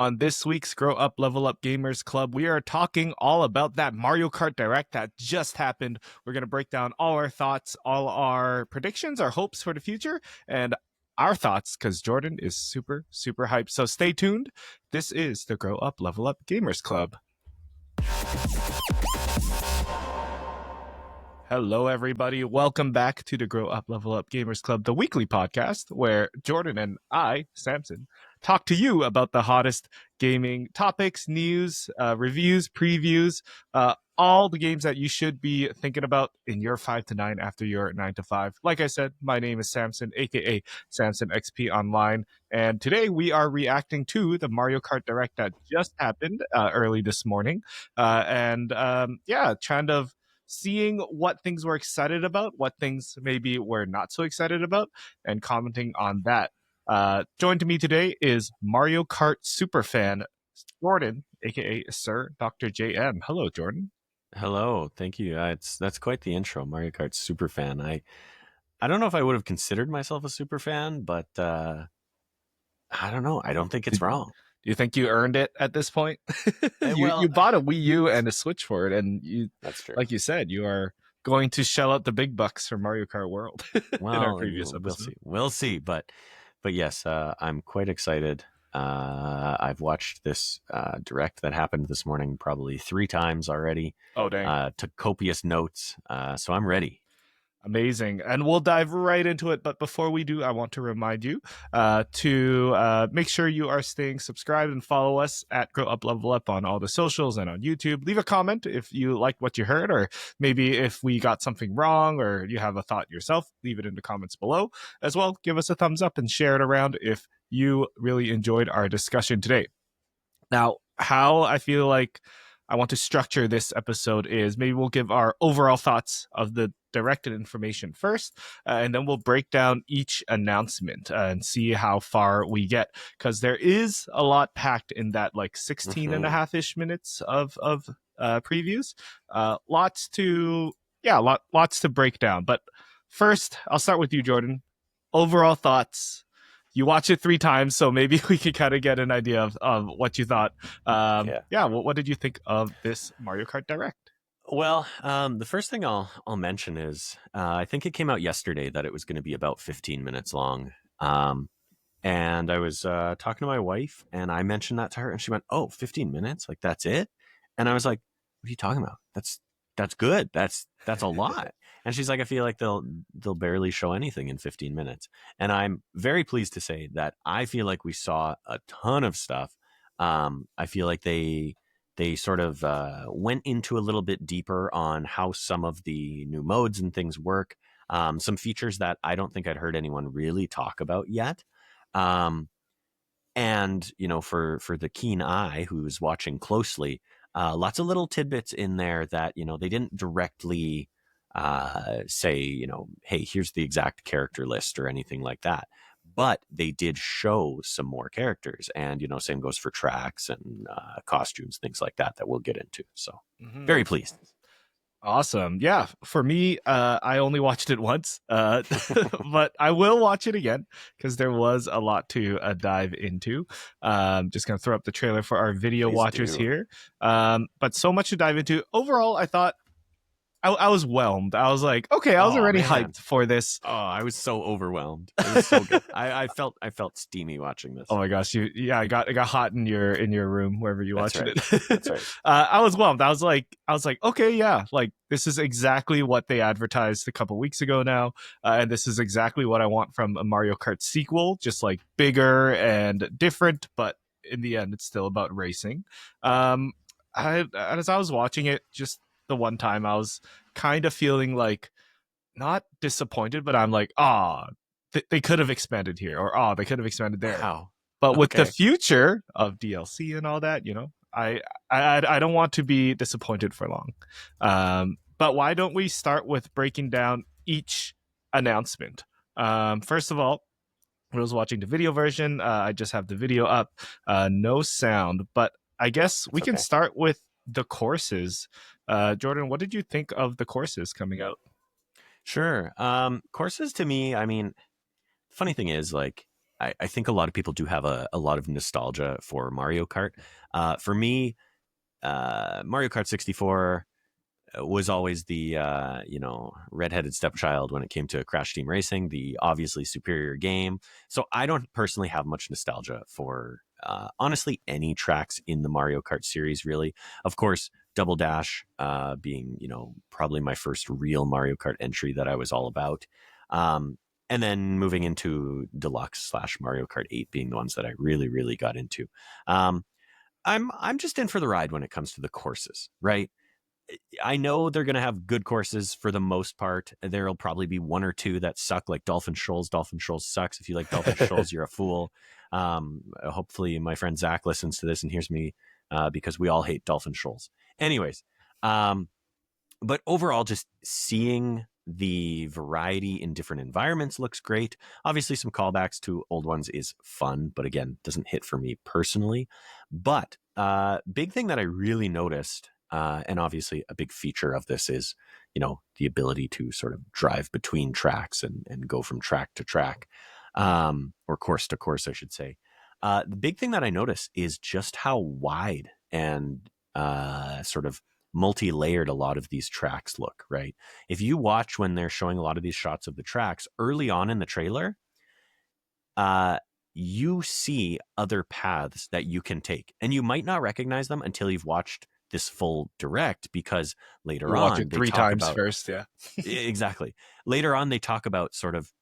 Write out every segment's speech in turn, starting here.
On this week's Grow Up Level Up Gamers Club, we are talking all about that Mario Kart Direct that just happened. We're going to break down all our thoughts, all our predictions, our hopes for the future, and our thoughts because Jordan is super, super hyped. So stay tuned. This is the Grow Up Level Up Gamers Club. Hello, everybody. Welcome back to the Grow Up Level Up Gamers Club, the weekly podcast where Jordan and I, Samson, talk to you about the hottest gaming topics, news, reviews, previews, all the games that you should be thinking about in your 5 to 9 after your 9 to 5. Like I said, my name is Samson, aka Samson XP Online, and today we are reacting to the Mario Kart Direct that just happened early this morning, kind of seeing what things we're excited about, what things maybe we're not so excited about, and commenting on that. Joined to me today is Mario Kart superfan Jordan, aka Sir Dr. JM. Hello, Jordan. Hello, thank you. That's quite the intro, Mario Kart superfan. I don't know if I would have considered myself a superfan, but I don't know. I don't think it's wrong. Do you think you earned it at this point? Well, you bought a Wii U and a Switch for it, and that's true. Like you said, you are going to shell out the big bucks for Mario Kart World. Well, in our previous episode. We'll see. But yes, I'm quite excited. I've watched this direct that happened this morning probably 3 times already. Oh, dang. Took copious notes, so I'm ready. Amazing. And we'll dive right into it. But before we do, I want to remind you to make sure you are staying subscribed and follow us at Grow Up Level Up on all the socials and on YouTube. Leave a comment if you liked what you heard, or maybe if we got something wrong or you have a thought yourself, leave it in the comments below. As well, give us a thumbs up and share it around if you really enjoyed our discussion today. Now, how I feel like I want to structure this episode is maybe we'll give our overall thoughts of the directed information first, and then we'll break down each announcement and see how far we get, because there is a lot packed in that like 16 and a half-ish minutes of previews. Lots to break down. But first, I'll start with you, Jordan. Overall thoughts. You watched it 3 times, so maybe we could kind of get an idea of what you thought. What did you think of this Mario Kart Direct? Well, the first thing I'll mention is I think it came out yesterday that it was going to be about 15 minutes long. And I was talking to my wife, and I mentioned that to her, and she went, "Oh, 15 minutes? Like that's it?" And I was like, "What are you talking about? That's good. That's a lot." And she's like, "I feel like they'll barely show anything in 15 minutes." And I'm very pleased to say that I feel like we saw a ton of stuff. I feel like they sort of went into a little bit deeper on how some of the new modes and things work. Some features that I don't think I'd heard anyone really talk about yet. And, you know, for the keen eye who's watching closely, lots of little tidbits in there that, you know, they didn't directly say, you know, hey, here's the exact character list or anything like that. But they did show some more characters, and, you know, same goes for tracks and costumes, things like that we'll get into. So very pleased. Awesome. Yeah, for me, I only watched it once, but I will watch it again because there was a lot to dive into. Just going to throw up the trailer for our video watchers here. But so much to dive into. Overall, I thought I was whelmed. I was like, okay, I was already hyped for this. Oh, I was so overwhelmed. It was so good. I felt steamy watching this. Oh my gosh, it got hot in your room wherever you watched it. That's right. I was whelmed. I was like, okay, yeah, like this is exactly what they advertised a couple weeks ago now, and this is exactly what I want from a Mario Kart sequel, just like bigger and different, but in the end, it's still about racing. As I was watching it, just the one time, I was kind of feeling like not disappointed, but I'm like, they could have expanded here, or they could have expanded there. Wow. But with the future of DLC and all that, you know, I don't want to be disappointed for long. But why don't we start with breaking down each announcement? First of all, I was watching the video version. I just have the video up, no sound, but I guess we can start with the courses. Jordan, what did you think of the courses coming out? Sure. Courses to me, I mean, funny thing is, like, I think a lot of people do have a lot of nostalgia for Mario Kart. For me, Mario Kart 64 was always the redheaded stepchild when it came to Crash Team Racing, the obviously superior game. So I don't personally have much nostalgia for honestly any tracks in the Mario Kart series. Really, of course, Double Dash being probably my first real Mario Kart entry that I was all about. And then moving into Deluxe slash Mario Kart 8 being the ones that I really, really got into. Um, I'm just in for the ride when it comes to the courses, right? I know they're going to have good courses for the most part. There'll probably be one or two that suck, like Dolphin Shoals. Dolphin Shoals sucks. If you like Dolphin Shoals, you're a fool. Hopefully, my friend Zach listens to this and hears me because we all hate Dolphin Shoals. Anyways, but overall, just seeing the variety in different environments looks great. Obviously, some callbacks to old ones is fun, but again, doesn't hit for me personally. But big thing that I really noticed, and obviously a big feature of this is, the ability to sort of drive between tracks and go from track to track, or course to course, I should say. The big thing that I notice is just how wide and sort of multi-layered a lot of these tracks look, right? If you watch when they're showing a lot of these shots of the tracks early on in the trailer, you see other paths that you can take, and you might not recognize them until you've watched this full direct, because You later watch on it they three talk times about first, yeah. exactly. Later on they talk about sort of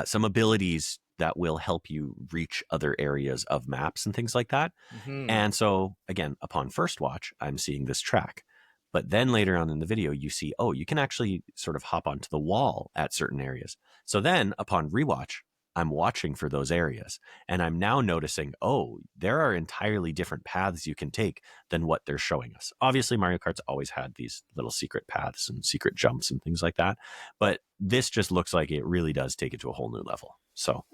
some abilities that will help you reach other areas of maps and things like that. Hmm. And so, again, upon first watch, I'm seeing this track. But then later on in the video, you see, oh, you can actually sort of hop onto the wall at certain areas. So then upon rewatch, I'm watching for those areas. And I'm now noticing, oh, there are entirely different paths you can take than what they're showing us. Obviously, Mario Kart's always had these little secret paths and secret jumps and things like that. But this just looks like it really does take it to a whole new level. So,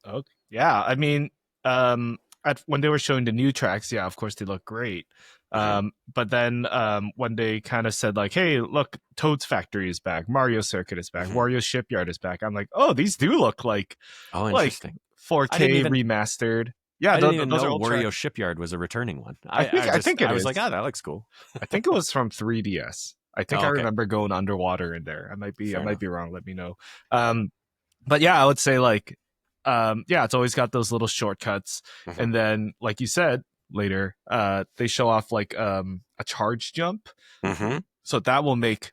Okay. Yeah, I mean, when they were showing the new tracks, yeah, of course they look great. mhm. But then when they kind of said like, "Hey, look, Toad's Factory is back, Mario Circuit is back, Mhm. Wario Shipyard is back," I'm like, "Oh, these do look Oh, like interesting. I didn't 4K even remastered." Yeah, I didn't even those are know old Wario tracks. Shipyard was a returning one. I think I think it I was like, is. ah, that looks cool. I think it was from 3DS. I think Oh, I okay. remember going underwater in there. I Fair might enough. be wrong. Let me know. Um, but yeah, I would say like, yeah, it's always got those little shortcuts, Hmm. and then like you said later, they show off like a charge jump, Hmm. so that will make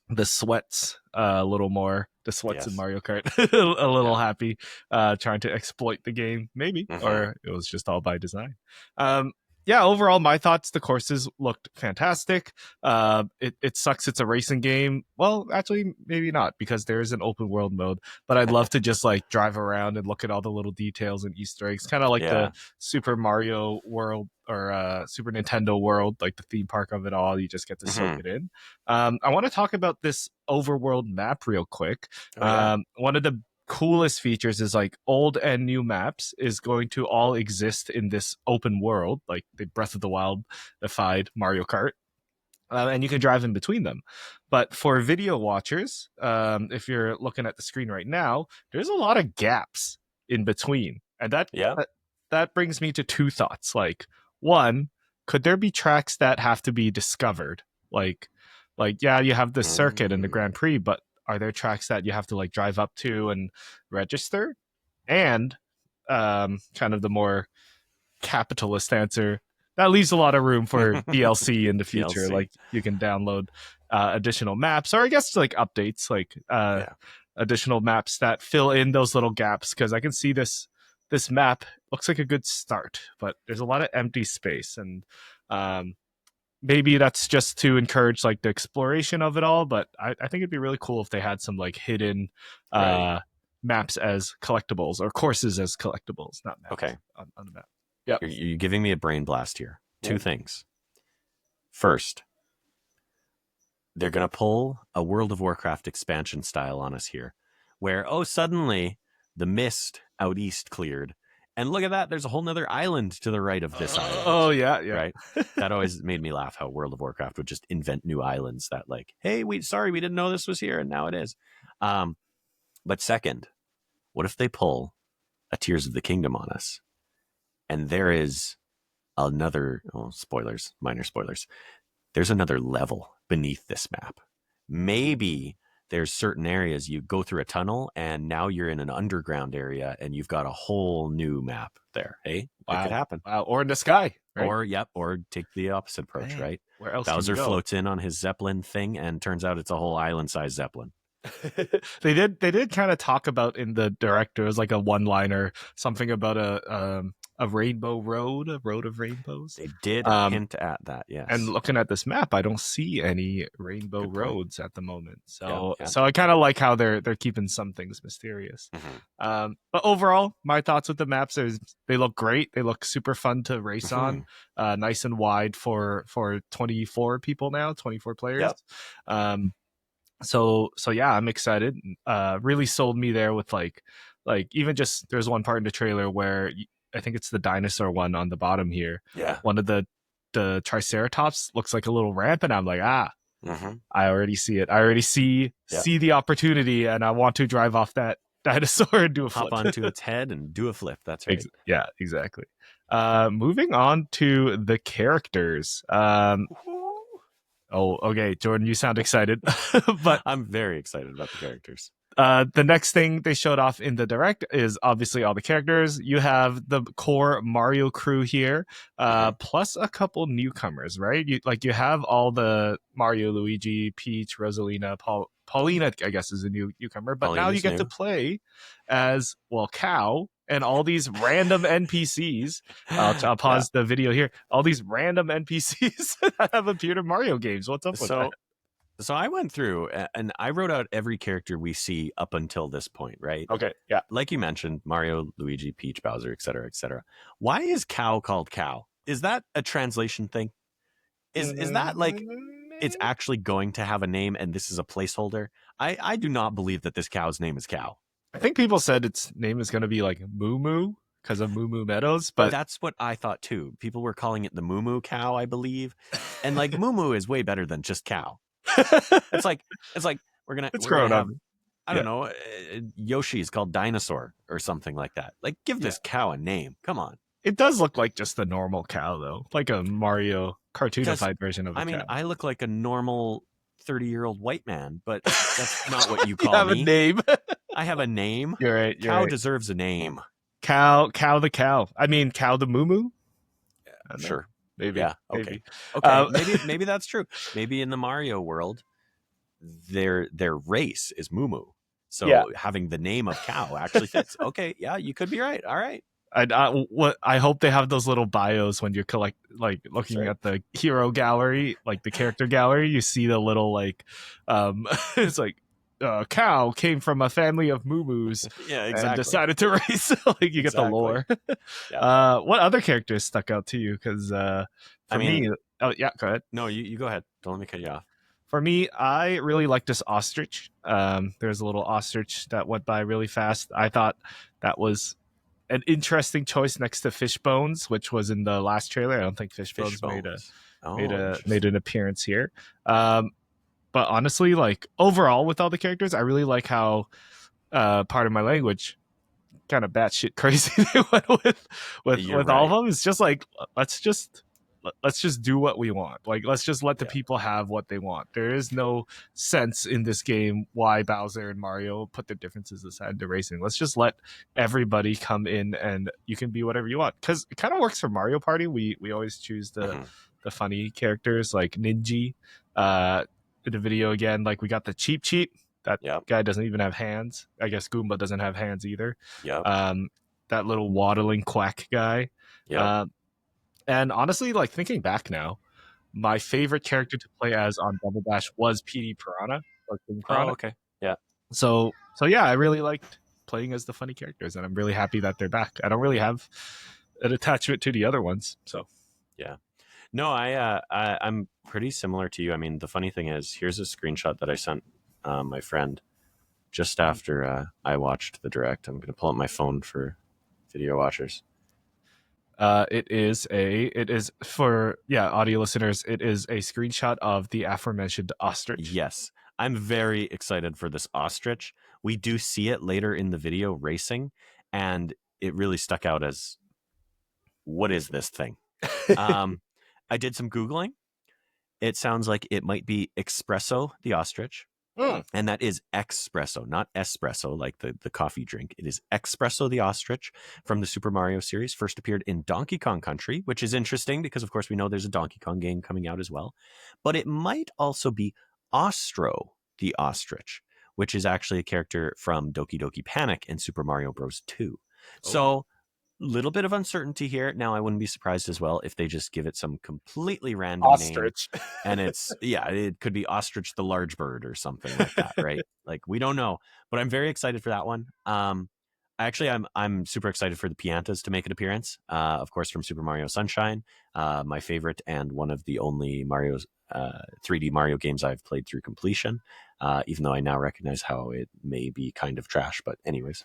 the sweats a little more the sweats in Yes. Mario Kart a little Yeah. happy, trying to exploit the game, maybe, Hmm. or it was just all by design. Um, yeah, overall, my thoughts: the courses looked fantastic. It sucks it's a racing game. Well, actually, maybe not because there is an open world mode. But I'd love to just like drive around and look at all the little details and Easter eggs, kind of like the Yeah. Super Mario World or Super Nintendo World, like the theme park of it all. You just get to soak Hmm. it in. I want to talk about this overworld map real quick. Oh, yeah. One of the coolest features is like old and new maps is going to all exist in this open world, like the Breath of the Wild-ified Mario Kart. And you can drive in between them. But for video watchers, if you're looking at the screen right now, there's a lot of gaps in between, and Yeah. that brings me to two thoughts. Like, one, could there be tracks that have to be discovered? Like, yeah, you have the circuit and the Mm. Grand Prix, but are there tracks that you have to like drive up to and register? And kind of the more capitalist answer, that leaves a lot of room for DLC in the future. DLC. Like you can download additional maps, or I guess like updates, like Yeah. additional maps that fill in those little gaps. Because I can see this map looks like a good start, but there's a lot of empty space, and um, maybe that's just to encourage like the exploration of it all. But I think it'd be really cool if they had some like hidden Right. uh, maps as collectibles or courses as collectibles, not maps Okay. on the map. Yep. You're giving me a brain blast here. Two Ooh. things. First, they're going to pull a World of Warcraft expansion style on us here, where, oh, suddenly the mist out east cleared. And look at that. There's a whole nother island to the right of this island, Oh yeah, yeah. right? That always made me laugh how World of Warcraft would just invent new islands that, like, hey, we didn't know this was here, and now it is. But second, what if they pull a Tears of the Kingdom on us, and there is another, spoilers, minor spoilers, there's another level beneath this map. Maybe there's certain areas you go through a tunnel and now you're in an underground area and you've got a whole new map there. Hey, it could Wow. happen. Wow. Or in the sky, right? Or take the opposite approach, Man, right? where else Bowser can you go? floats in on his Zeppelin thing and turns out it's a whole island-sized Zeppelin. They did kind of talk about in the direct. It was like a one-liner, something about a rainbow road, a road of rainbows. They did Um, hint at that, yes. and looking at this map, I don't see any rainbow Good point. roads at the moment. Yeah, So yeah. so I kind of like how they're keeping some things mysterious. But overall, my thoughts with the maps is they look great. They look super fun to race on. Nice and wide for 24 people now, 24 players. Yep. So yeah, I'm excited. Really sold me there with like even just there's one part in the trailer where I think it's the dinosaur one on the bottom here. Yeah. One of the Triceratops looks like a little ramp, and I'm like, I already see it. I already see the opportunity, and I want to drive off that dinosaur and do a flip. Hop onto its head and do a flip. That's right. Yeah, exactly. Moving on to the characters. Oh, okay, Jordan, you sound excited, but I'm very excited about the characters. The next thing they showed off in the direct is obviously all the characters. You have the core Mario crew here, plus a couple newcomers, right? You have all the Mario, Luigi, Peach, Rosalina, Paulina, I guess is a newcomer, but now you get to play as Cow and all these random NPCs. I'll pause the video here. All these random NPCs that have appeared in Mario games. What's up with that? So I went through and I wrote out every character we see up until this point, right? Okay, yeah. Like you mentioned, Mario, Luigi, Peach, Bowser, etc., etc. Why is Cow called Cow? Is that a translation thing? Is that like it's actually going to have a name and this is a placeholder? I do not believe that this cow's name is Cow. I think people said its name is going to be like Moo Moo because of Moo Moo Meadows, but that's what I thought too. People were calling it the Moo Moo Cow, I believe, and like Moo Moo is way better than just cow. It's like we're gonna have, I don't know, Yoshi is called Dinosaur or something like that. Like give this cow a name. Come on. It does look like just a normal cow though, like a Mario cartoonified version of a cow. I look like a normal 30-year-old white man, but that's not what you call you have me. A name. I have a name. You're right. Cow deserves a name. Cow the cow. I mean, Cow the Moo Moo. Sure. Maybe. Yeah. Okay. Okay. Maybe that's true. Maybe in the Mario world, their race is Moo Moo. So having the name of cow actually fits. Okay. Yeah, you could be right. All right. I hope they have those little bios when you're looking at the hero gallery, like the character gallery. You see the little it's like cow came from a family of moo-moos and decided to race. You get the lore. What other characters stuck out to you? Because for me, go ahead. No, you go ahead. Don't let me cut you off. For me, I really like this ostrich. There's a little ostrich that went by really fast. I thought that was an interesting choice next to Fishbones, which was in the last trailer. I don't think Fishbones made an appearance here. But honestly, like overall with all the characters, I really like how part of my language kind of batshit crazy they went with all of them. It's just like let's just do what we want. Like let's just let the people have what they want. There is no sense in this game why Bowser and Mario put their differences aside to racing. Let's just let everybody come in and you can be whatever you want. Because it kind of works for Mario Party. We always choose the funny characters like Ninja. In the video again, like we got the Cheep. That guy doesn't even have hands. I guess Goomba doesn't have hands either. That little waddling quack guy. And honestly, like thinking back now, my favorite character to play as on Double Dash was PD Piranha or King Piranha. Oh, okay. Yeah. So yeah, I really liked playing as the funny characters, and I'm really happy that they're back. I don't really have an attachment to the other ones, so yeah. No, I'm pretty similar to you. I mean, the funny thing is, here's a screenshot that I sent my friend just after I watched the direct. I'm going to pull up my phone for video watchers. It is for audio listeners. It is a screenshot of the aforementioned ostrich. Yes, I'm very excited for this ostrich. We do see it later in the video racing, and it really stuck out as, what is this thing? I did some Googling. It sounds like it might be Espresso the ostrich. Mm. And that is espresso, not espresso, like the coffee drink. It is Espresso the ostrich from the Super Mario series. First appeared in Donkey Kong Country, which is interesting because, of course, we know there's a Donkey Kong game coming out as well. But it might also be Ostro the ostrich, which is actually a character from Doki Doki Panic in Super Mario Bros. 2. So, little bit of uncertainty here. Now, I wouldn't be surprised as well if they just give it some completely random name. Ostrich. And it could be Ostrich the Large Bird or something like that, right? Like, we don't know, but I'm very excited for that one. Actually, I'm super excited for the Piantas to make an appearance. Of course, from Super Mario Sunshine, my favorite and one of the only 3D Mario games I've played through completion. Even though I now recognize how it may be kind of trash, but anyways.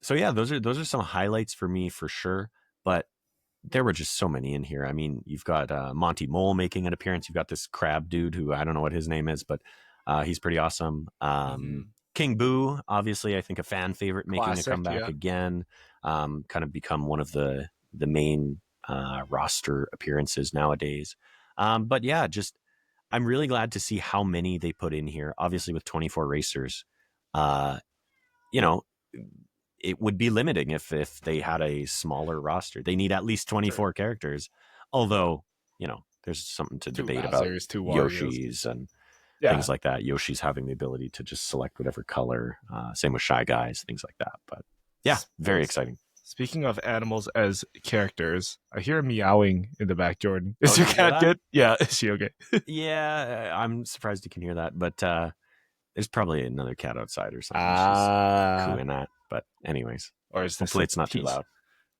So yeah, those are some highlights for me for sure. But there were just so many in here. I mean, you've got Monty Mole making an appearance. You've got this crab dude who I don't know what his name is, but he's pretty awesome. King Boo, obviously, I think a fan favorite, making Classic, a comeback again. Kind of become one of the main roster appearances nowadays. But yeah, just I'm really glad to see how many they put in here. Obviously, with 24 racers, you know, it would be limiting if they had a smaller roster. They need at least 24 characters. Although, there's something to debate about Yoshi's and things like that. Yoshi's having the ability to just select whatever color. Same with Shy Guys, things like that. But yeah, very exciting. Speaking of animals as characters, I hear meowing in the back, Jordan. Is your cat good? Yeah, is she okay? Yeah, I'm surprised you can hear that, but there's probably another cat outside or something. She's cooing at. But anyways, or is this hopefully it's not too loud.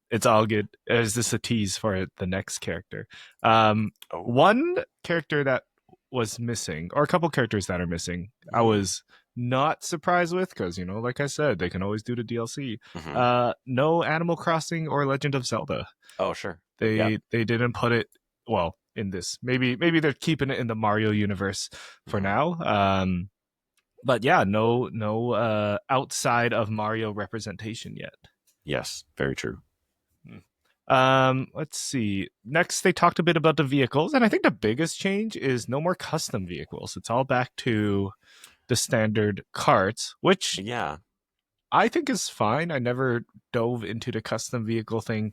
It's all good. Is this a tease for the next character? One character that was missing, or a couple characters that are missing, I was not surprised with because, like I said, they can always do the DLC. No Animal Crossing or Legend of Zelda. Oh, sure. They didn't put it in this. Maybe they're keeping it in the Mario universe for now. But yeah, no outside of Mario representation yet. Yes, very true. Let's see. Next, they talked a bit about the vehicles, and I think the biggest change is no more custom vehicles. It's all back to the standard carts, which I think is fine. I never dove into the custom vehicle thing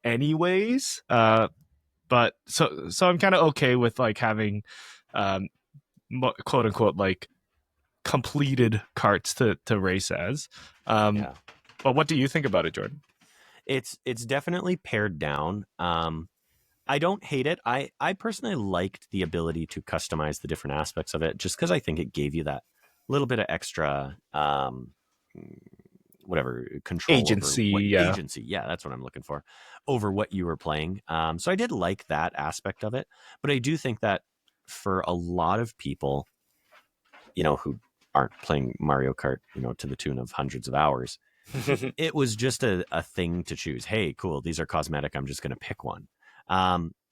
anyways. But so I'm kind of okay with like having quote unquote like completed carts to race as. But what do you think about it, Jordan? It's definitely pared down. I don't hate it. I personally liked the ability to customize the different aspects of it, just because I think it gave you that little bit of extra control agency. Agency, that's what I'm looking for, over what you were playing. So I did like that aspect of it, but I do think that for a lot of people, who aren't playing Mario Kart, to the tune of hundreds of hours, it was just a thing to choose. Hey, cool, these are cosmetic, I'm just going to pick one.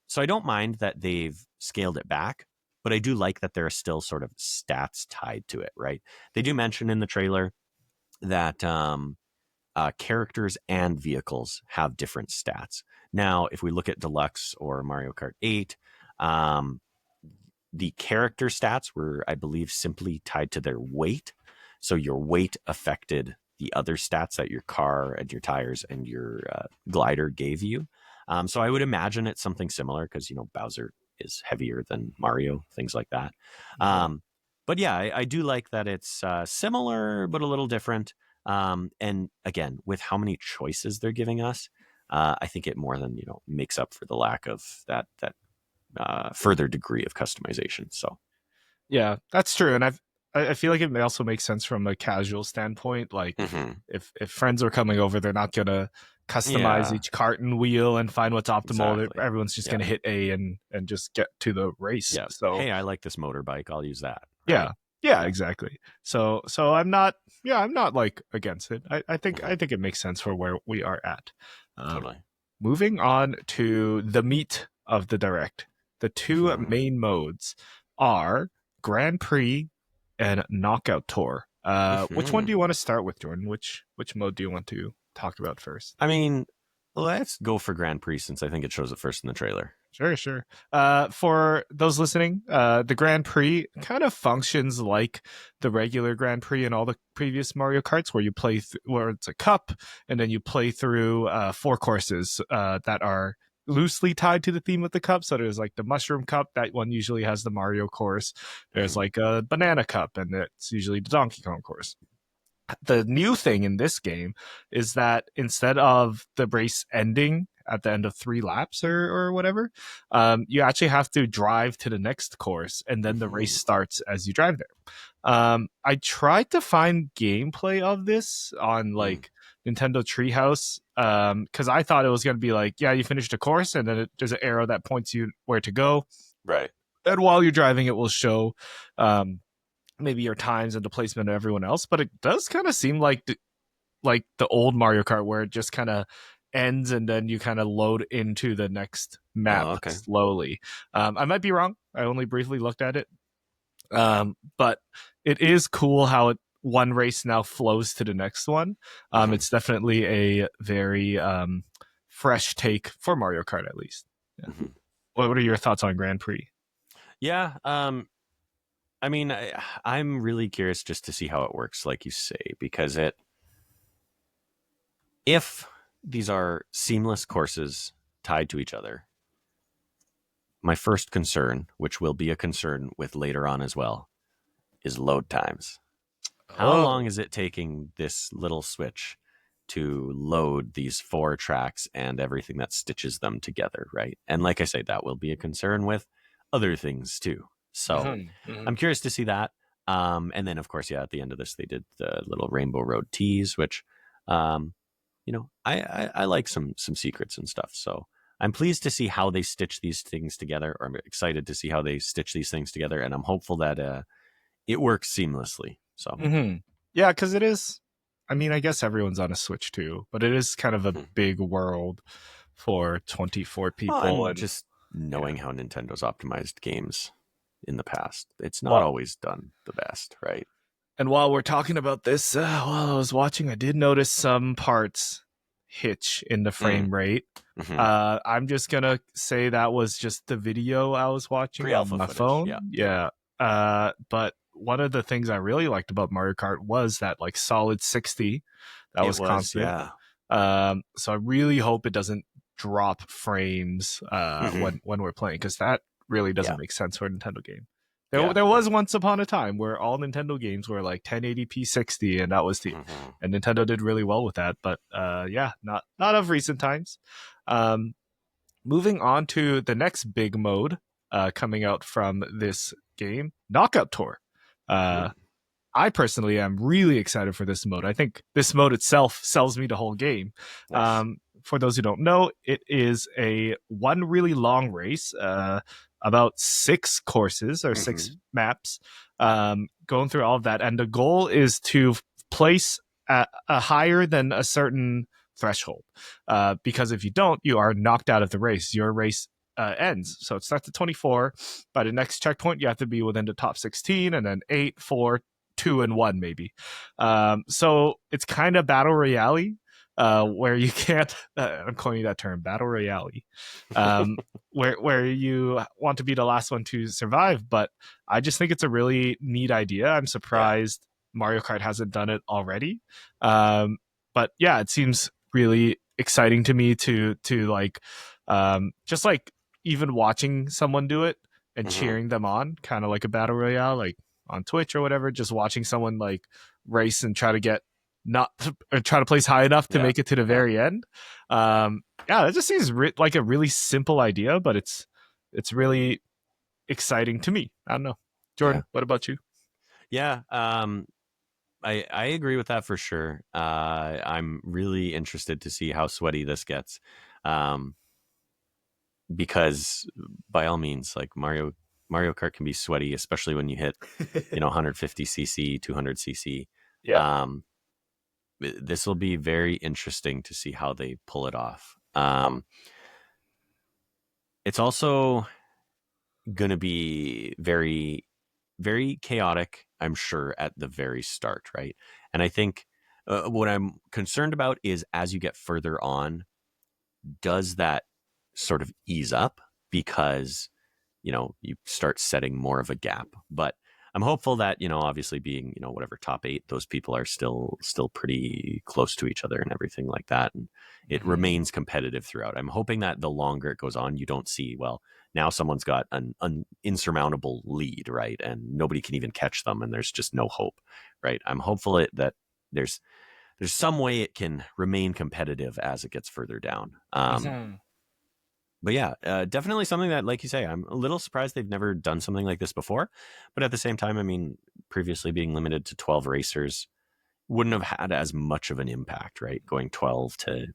So I don't mind that they've scaled it back, but I do like that there are still sort of stats tied to it, right? They do mention in the trailer that characters and vehicles have different stats. Now, if we look at Deluxe or Mario Kart 8, the character stats were, I believe, simply tied to their weight. So your weight affected the other stats that your car and your tires and your glider gave you. So I would imagine it's something similar because, Bowser is heavier than Mario, things like that. But yeah, I do like that it's similar, but a little different. And again, with how many choices they're giving us, I think it more than, makes up for the lack of that further degree of customization. So yeah, that's true. And I feel like it may also make sense from a casual standpoint. Like if friends are coming over, they're not going to customize each cart and wheel and find what's optimal. Exactly. Everyone's just going to hit A and just get to the race. Yeah. So hey, I like this motorbike, I'll use that. Right? Yeah, exactly. So I'm not like against it. I think it makes sense for where we are at. Totally. Moving on to the meat of the Direct. The two main modes are Grand Prix and Knockout Tour. Which one do Mhm. you want to start with, Jordan? Which mode do you want to talk about first? I mean, let's go for Grand Prix since I think it shows it first in the trailer. Sure, sure. For those listening, the Grand Prix kind of functions like the regular Grand Prix in all the previous Mario Karts, where where it's a cup, and then you play through four courses that are loosely tied to the theme of the cup. So there's like the Mushroom Cup, that one usually has the Mario course. There's Mhm. like a Banana Cup, and it's usually the Donkey Kong course. The new thing in this game is that instead of the race ending at the end of 3 laps or whatever, you actually have to drive to the next course, and then the race Mhm. starts as you drive there. I tried to find gameplay of this on Mm. like Nintendo Treehouse, because I thought it was going to be like, yeah, you finish the course, and then there's an arrow that points you where to go, Right. and while you're driving, it will show um, maybe your times and the placement of everyone else. But it does kind of seem like the old Mario Kart, where it just kind of ends and then you kind of load into the next map Oh, okay. slowly. I might be wrong. I only briefly looked at it, but it is cool how one race now flows to the next one. Mhm. It's definitely a very fresh take for Mario Kart, at least. Yeah. Mhm. What are your thoughts on Grand Prix? Yeah. I mean, I'm really curious just to see how it works, like you say, because if these are seamless courses tied to each other, my first concern, which will be a concern with later on as well, is load times. How long Oh. is it taking this little switch to load these four tracks and everything that stitches them together, right? And like I say, that will be a concern with other things too. So Mhm, mhm. I'm curious to see that. And then, of course, yeah, at the end of this, they did the little Rainbow Road tease, which, um, I like some secrets and stuff. So I'm pleased to see how they stitch these things together, or I'm excited to see how they stitch these things together, and I'm hopeful that it works seamlessly. So, Mm-hmm. Yeah, because it is. I mean, I guess everyone's on a Switch too, but it is kind of a mhm. big world for 24 Well, people, and and just yeah. knowing how Nintendo's optimized games in the past, it's not Well, always done the best, right? and while we're talking about this, while I was watching, I did notice some parts hitch in the Mm, frame rate. hmm. I'm just gonna say that was just the video I was watching on Pre-alpha my footage, phone. yeah, yeah. Yeah. But one of the things I really liked about Mario Kart was that like solid 60 that It was was, constant. yeah. So I really hope it doesn't drop frames Hmm. when we're playing, because that really doesn't Yeah, make sense for a Nintendo game. There, yeah, there yeah. was once upon a time where all Nintendo games were like 1080p 60, and that was Hmm. and Nintendo did really well with that. But yeah, not of recent times. Um, Moving on to the next big mode coming out from this game, Knockout Tour. Uh, Hmm. I personally am really excited for this mode. I think this mode itself sells me the whole game. Nice. For those who don't know, it is a one really long race, about 6 courses or six Hmm. maps, going through all of that. And the goal is to place a higher than a certain threshold. Because if you don't, you are knocked out of the race. Your race ends. So it starts at 24. By the next checkpoint, you have to be within the top 16, and then 8, 4, 2 and 1 maybe. So it's kind of battle royale, where you can't. I'm calling you that term, battle royale, um, where you want to be the last one to survive. But I just think it's a really neat idea. I'm Yeah. surprised Mario Kart hasn't done it already. But yeah, it seems really exciting to me to like just like even watching someone do it and Hmm. cheering them on, kind of like a battle royale, like on Twitch or whatever, just watching someone like race and try to get not or try to place high enough to Yeah. make it to the Yeah. very end. Yeah, that just seems like a really simple idea, but it's really exciting to me. I don't know, Yeah. Jordan. What about you? Yeah. I agree with that for sure. I'm really interested to see how sweaty this gets, um, because by all means, like Mario Kart can be sweaty, especially when you hit 150 cc, 200 cc. Yeah. Um, this will be very interesting to see how they pull it off. It's also going to be very, very chaotic. I'm sure, at the very start, right? And I think what I'm concerned about is as you get further on, does that sort of ease up because you start setting more of a gap. But I'm hopeful that, obviously being, whatever top 8, those people are still pretty close to each other and everything like that. And it Mhm. remains competitive throughout. I'm hoping that the longer it goes on, you don't see, well, now someone's got an insurmountable lead, right? And nobody can even catch them and there's just no hope, right? I'm hopeful that there's some way it can remain competitive as it gets further down. Mhm. But yeah, definitely something that, like you say, I'm a little surprised they've never done something like this before. But at the same time, I mean, previously being limited to 12 racers wouldn't have had as much of an impact, right? Going 12 to,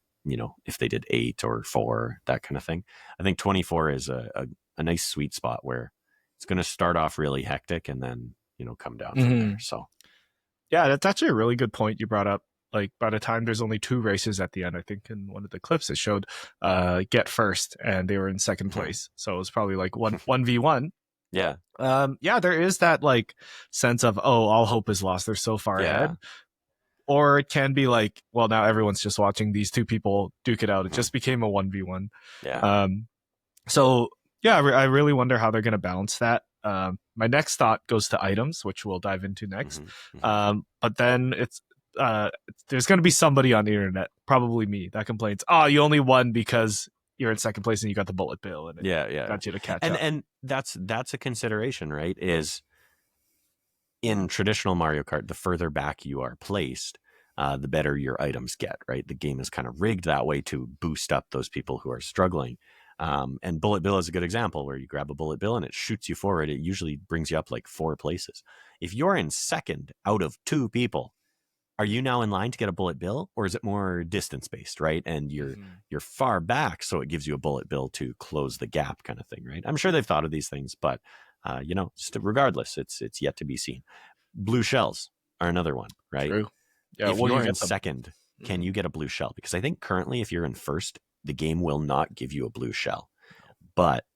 if they did 8 or 4, that kind of thing. I think 24 is a nice sweet spot where it's going to start off really hectic and then, come down from there. Mhm. So, Yeah, that's actually a really good point you brought up. Like by the time there's only 2 races at the end, I think in one of the clips it showed get first and they were in second mhm. place. So it was probably like 1v1. Yeah. Yeah, there is that like sense of, oh, all hope is lost. They're so far Yeah. ahead. Or it can be like, well, now everyone's just watching these 2 people duke it out. It Mhm. just became a 1v1. Yeah. Um, so yeah, I really wonder how they're going to balance that. My next thought goes to items, which we'll dive into next. Hmm. Hmm. But then uh, there's going to be somebody on the internet, probably me, that complains, "Oh, you only won because you're in second place and you got the bullet bill, and it Yeah. Yeah. got you to catch And up." and that's a consideration, right? Is in traditional Mario Kart, the further back you are placed, the better your items get, right? The game is kind of rigged that way to boost up those people who are struggling. And Bullet Bill is a good example where you grab a Bullet Bill and it shoots you forward. It usually brings you up like 4 places. If you're in second out of 2 people, are you now in line to get a Bullet Bill, or is it more distance based, right? And Mhm. you're far back, so it gives you a Bullet Bill to close the gap, kind of thing, right? I'm sure they've thought of these things, but regardless, it's yet to be seen. Blue shells are another one, right? True. Yeah. If Well, you you're in get them. second, can Mhm. you get a blue shell? Because I think currently, if you're in first, the game will not give you a blue shell. But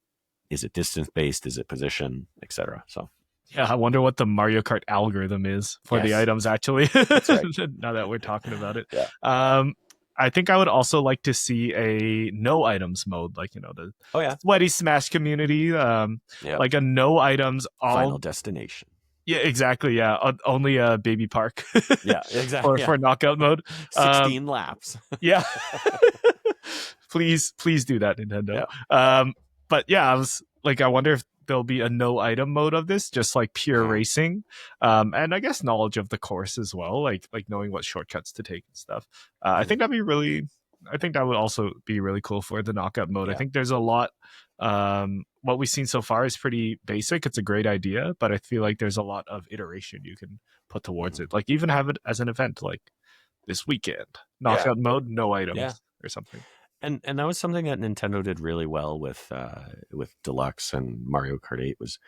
is it distance based? Is it position, etc.? So Yeah, I wonder what the Mario Kart algorithm is for the yes, items, actually, that's right. now that we're talking about it. Yeah. Um, I think I would also like to see a no items mode, like, the Oh yeah. sweaty Smash community, Yep. like a no items, Final all. destination. Yeah, exactly. Yeah, only a baby park Yeah. Exactly. Yeah. for knockout mode. Um, 16 laps. yeah, please do that, Nintendo. Yeah. But yeah, I was like, I wonder if there'll be a no item mode of this, just like pure Mhm. racing, and I guess knowledge of the course as well, like knowing what shortcuts to take and stuff. I Mhm. think that'd be really. I think that would also be really cool for the knockout mode. I Yeah. think there's a lot. What we've seen so far is pretty basic. It's a great idea, but I feel like there's a lot of iteration you can put towards Mhm. it. Like even have it as an event, like this weekend, Yeah. knockout mode, no Yeah. items or something. And that was something that Nintendo did really well with Deluxe and Mario Kart 8 was,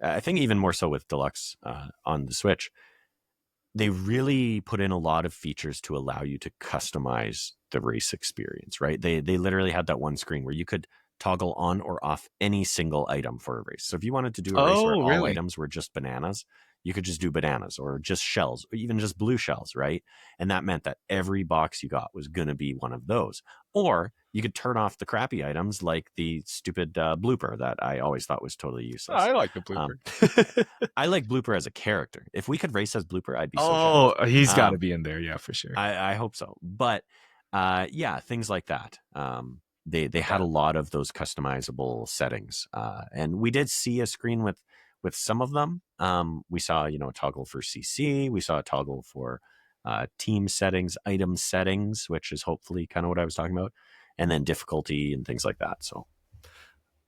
I think even more so with Deluxe on the Switch. They really put in a lot of features to allow you to customize the race experience, right? They literally had that one screen where you could toggle on or off any single item for a race. So if you wanted to do a race where Oh, all really? items were just bananas, you could just do bananas or just shells or even just blue shells, right? And that meant that every box you got was going to be one of those. Or you could turn off the crappy items like the stupid blooper that I always thought was totally useless. I like the Um, blooper. I like Blooper as a character. If we could race as Blooper, I'd be so jacked. Oh, he's got to Um, be in there, yeah, for sure. I hope so. But yeah, things like that. They had Yeah. a lot of those customizable settings, and we did see a screen with some of them. We saw a toggle for CC. We saw a toggle for team settings, item settings, which is hopefully kind of what I was talking about, and then difficulty and things like that. So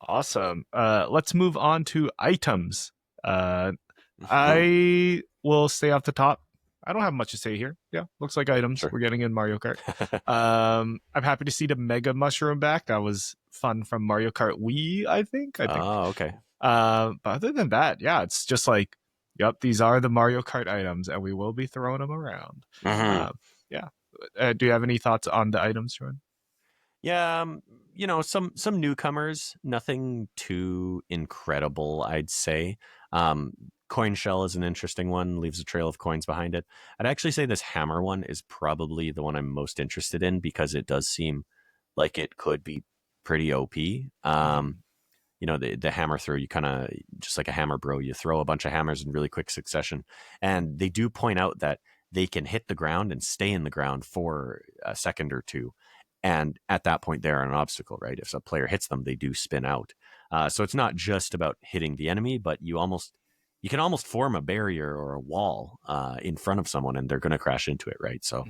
Awesome. Let's move on to items. Uh, mhm. I will stay off the top. I don't have much to say here. Yeah, looks like items Sure. we're getting in Mario Kart. I'm happy to see the Mega Mushroom back. That was fun from Mario Kart Wii, I think. I think. Oh, okay. But other than that, yeah, it's just like, yep, these are the Mario Kart items, and we will be throwing them around. Mhm. Yeah. Do you have any thoughts on the items, Jordan? Yeah, some newcomers, nothing too incredible, I'd say. Um, coin shell is an interesting one, leaves a trail of coins behind it. I'd actually say this hammer one is probably the one I'm most interested in because it does seem like it could be pretty OP. Mhm. The hammer throw, you kind of, just like a hammer bro, you throw a bunch of hammers in really quick succession. And they do point out that they can hit the ground and stay in the ground for a second or two. And at that point, they're an obstacle, right? If a player hits them, they do spin out. So it's not just about hitting the enemy, but you can almost form a barrier or a wall in front of someone, and they're going to crash into it, right? So,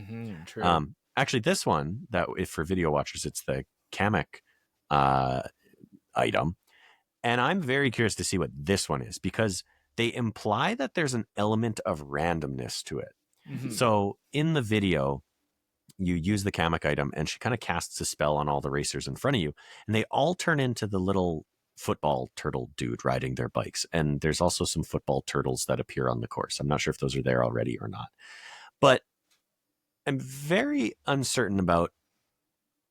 True. actually, this one, that if for video watchers, it's the Kamek uh, item, and I'm very curious to see what this one is because they imply that there's an element of randomness to it. Mhm. So in the video, you use the Kamek item and she kind of casts a spell on all the racers in front of you, and they all turn into the little football turtle dude riding their bikes. And there's also some football turtles that appear on the course. I'm not sure if those are there already or not. But I'm very uncertain about,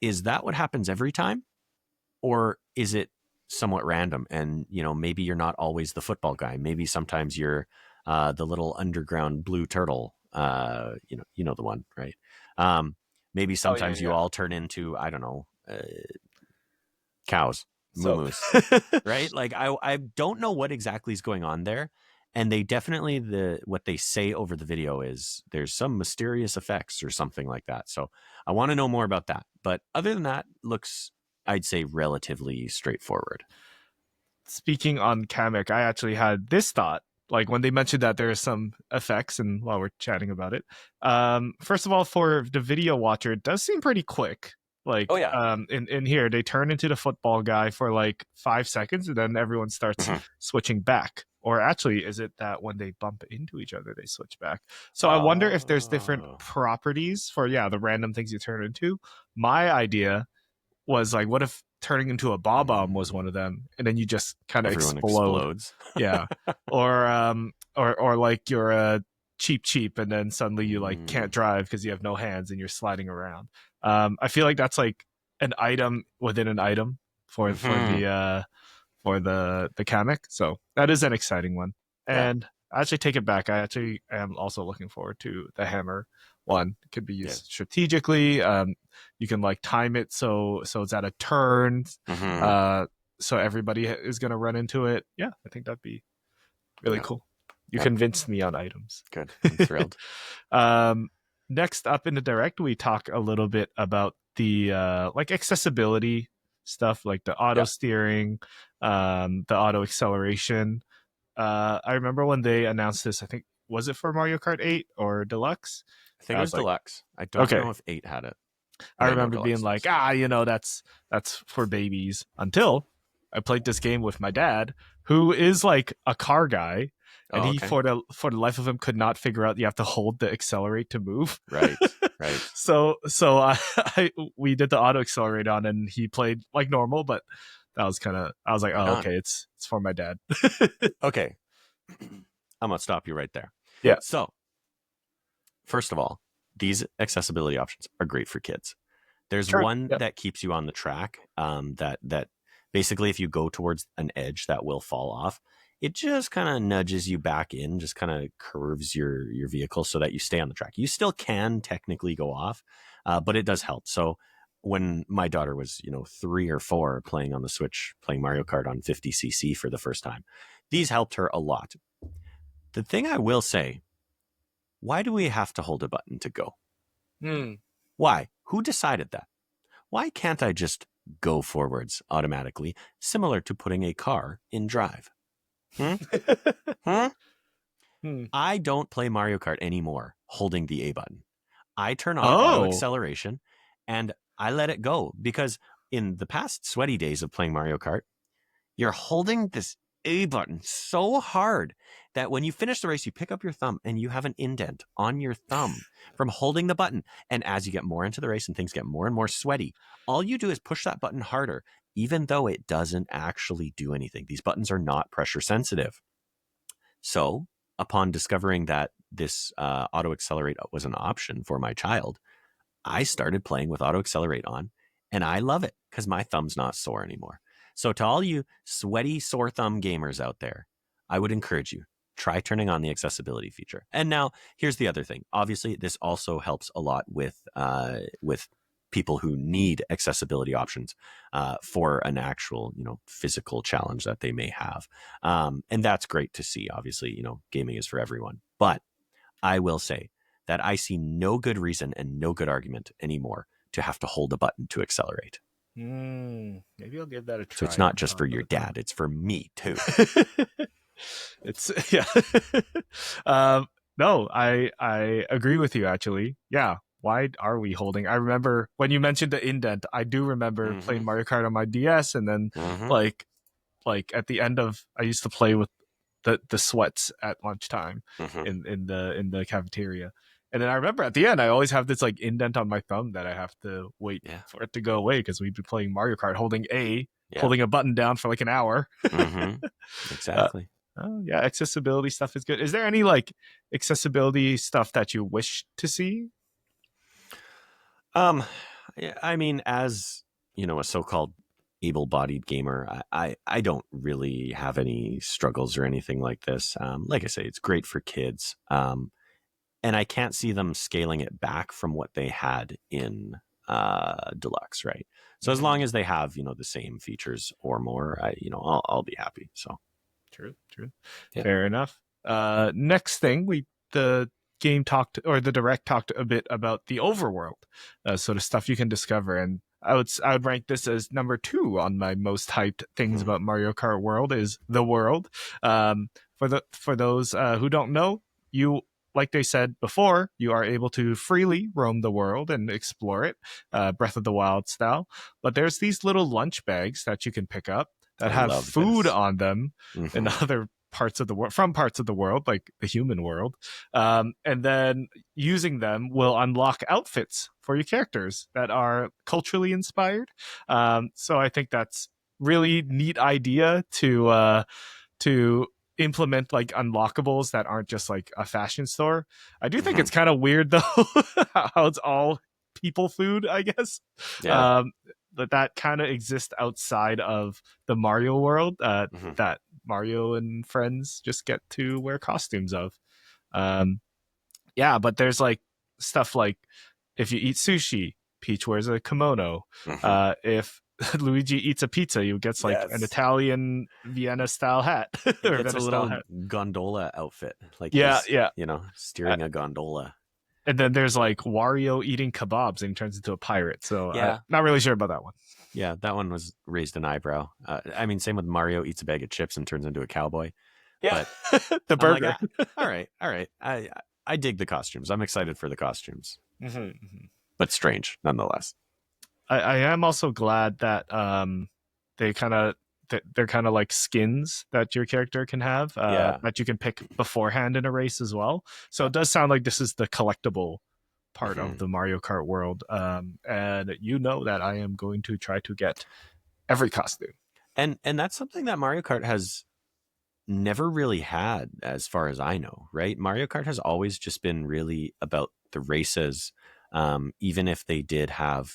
is that what happens every time? Or is it somewhat random? And, maybe you're not always the football guy. Maybe sometimes you're the little underground blue turtle. The one, right? Maybe Oh yeah, sometimes you yeah. all turn into, I don't know, cows, So moo right? Like I don't know what exactly is going on there. And they definitely, what they say over the video is there's some mysterious effects or something like that. So I want to know more about that. But other than that, looks, I'd say, relatively straightforward. speaking on Kamek, I actually had this thought. Like when they mentioned that there are some effects, and while we're chatting about it, first of all, for the video watcher, it does seem pretty quick. Oh Like yeah. in here, they turn into the football guy for like 5 seconds, and then everyone starts switching back. Or actually, is it that when they bump into each other, they switch back? So I wonder if there's different Oh, properties for the random things you turn into. My idea was like, what if turning into a bob bomb was one of them, and then you just kind of everyone explode? explodes. Yeah, or like you're a cheap, and then suddenly you like can't Mm. drive because you have no hands and you're sliding around. I feel like that's like an item within an item for Hmm. for the Kamek. So that is an exciting one. Yeah. And I actually take it back. I actually am also looking forward to the hammer one. It could be Yeah. used strategically. You can like time it so it's at a turn. Hmm. Uh, so everybody is gonna run into it. Yeah, I think that'd be really Yeah. cool. You Yeah. convinced me on items. Good. I'm thrilled. um, Next up in the direct, we talk a little bit about the like accessibility stuff, like the auto Yeah. steering, the auto acceleration. I remember when they announced this. I think was it for Mario Kart 8 or Deluxe? I think I it was was like, deluxe. I don't okay. know if 8 had it, I but I know remember being deluxe like, does. that's for babies. Until I played this game with my dad, who is like a car guy, and Oh, he okay. for the life of him could not figure out you have to hold the accelerate to move. Right. Right. So we did the auto accelerate on, and he played like normal, but that was kind of I was like, Right oh on. okay, it's for my dad. Okay. I'm going to stop you right there. Yeah, So, first of all, these accessibility options are great for kids. There's sure. one Yeah. that keeps you on the track. That basically, if you go towards an edge that will fall off, it just kind of nudges you back in, just kind of curves your vehicle so that you stay on the track. You still can technically go off, but it does help. So when my daughter was 3 or 4 playing on the Switch, playing Mario Kart on 50cc for the first time, these helped her a lot. The thing I will say, why do we have to hold a button to go? Hmm. Why? Who decided that? Why can't I just go forwards automatically, similar to putting a car in drive? Hmm? Hmm? Hmm. I don't play Mario Kart anymore holding the A button. I turn on auto Oh. acceleration and I let it go because in the past sweaty days of playing Mario Kart, you're holding this A button so hard that when you finish the race, you pick up your thumb and you have an indent on your thumb from holding the button. And as you get more into the race and things get more and more sweaty, all you do is push that button harder, even though it doesn't actually do anything. These buttons are not pressure sensitive. So, upon discovering that this auto accelerate was an option for my child, I started playing with auto accelerate on, and I love it because my thumb's not sore anymore. So to all you sweaty sore thumb gamers out there, I would encourage you, try turning on the accessibility feature. And now here's the other thing. Obviously, this also helps a lot with people who need accessibility options for an actual, physical challenge that they may have. And that's great to see. Obviously, gaming is for everyone. But I will say that I see no good reason and no good argument anymore to have to hold a button to accelerate. Maybe I'll give that a So try. it's not just for your dad, it's for me too. It's yeah. No, I agree with you actually. Yeah. Why are we holding? I remember when you mentioned the indent, I do remember playing Mario Kart on my DS, and then like at the end of, I used to play with the sweats at lunchtime in the cafeteria. And then I remember at the end, I always have this like indent on my thumb that I have to wait for it to go away, because we've been playing Mario Kart holding holding a button down for like an hour. Exactly. Oh yeah, accessibility stuff is good. Is there any like accessibility stuff that you wish to see? I mean, as a so-called able-bodied gamer, I don't really have any struggles or anything like this. Like I say, it's great for kids. And I can't see them scaling it back from what they had in Deluxe, right? So as long as they have, the same features or more, I'll be happy. So True. Yeah. Fair enough. Next thing, the game talked, or the direct talked a bit about the overworld, sort of stuff you can discover, and I would rank this as number 2 on my most hyped things about Mario Kart World is the world. For those who don't know, you, like they said before, you are able to freely roam the world and explore it, Breath of the Wild style. But there's these little lunch bags that you can pick up that I have love food this. on them in other parts of the world, from parts of the world, like the human world. And then using them will unlock outfits for your characters that are culturally inspired. So I think that's really neat idea to implement like unlockables that aren't just like a fashion store. I do think it's kind of weird though how it's all people food, I guess. Yeah. That kind of exists outside of the Mario world, that Mario and friends just get to wear costumes of. Yeah, but there's like stuff like, if you eat sushi, Peach wears a kimono. If Luigi eats a pizza, he gets like an Italian Vienna style hat. He Or gets a Venice style little hat. gondola outfit, like Yeah, he's yeah. steering a gondola. And then there's like Wario eating kebabs and he turns into a pirate. So Yeah. not really sure about that one. Yeah, that one was raised an eyebrow. I mean, same with Mario eats a bag of chips and turns into a cowboy. Yeah, But the I'm like, burger. all right. I dig the costumes. I'm excited for the costumes, but strange nonetheless. I am also glad that they kind of they're kind of like skins that your character can have, that you can pick beforehand in a race as well. So it does sound like this is the collectible part of the Mario Kart world, and you know that I am going to try to get every costume. And that's something that Mario Kart has never really had, as far as I know, right? Mario Kart has always just been really about the races, even if they did have,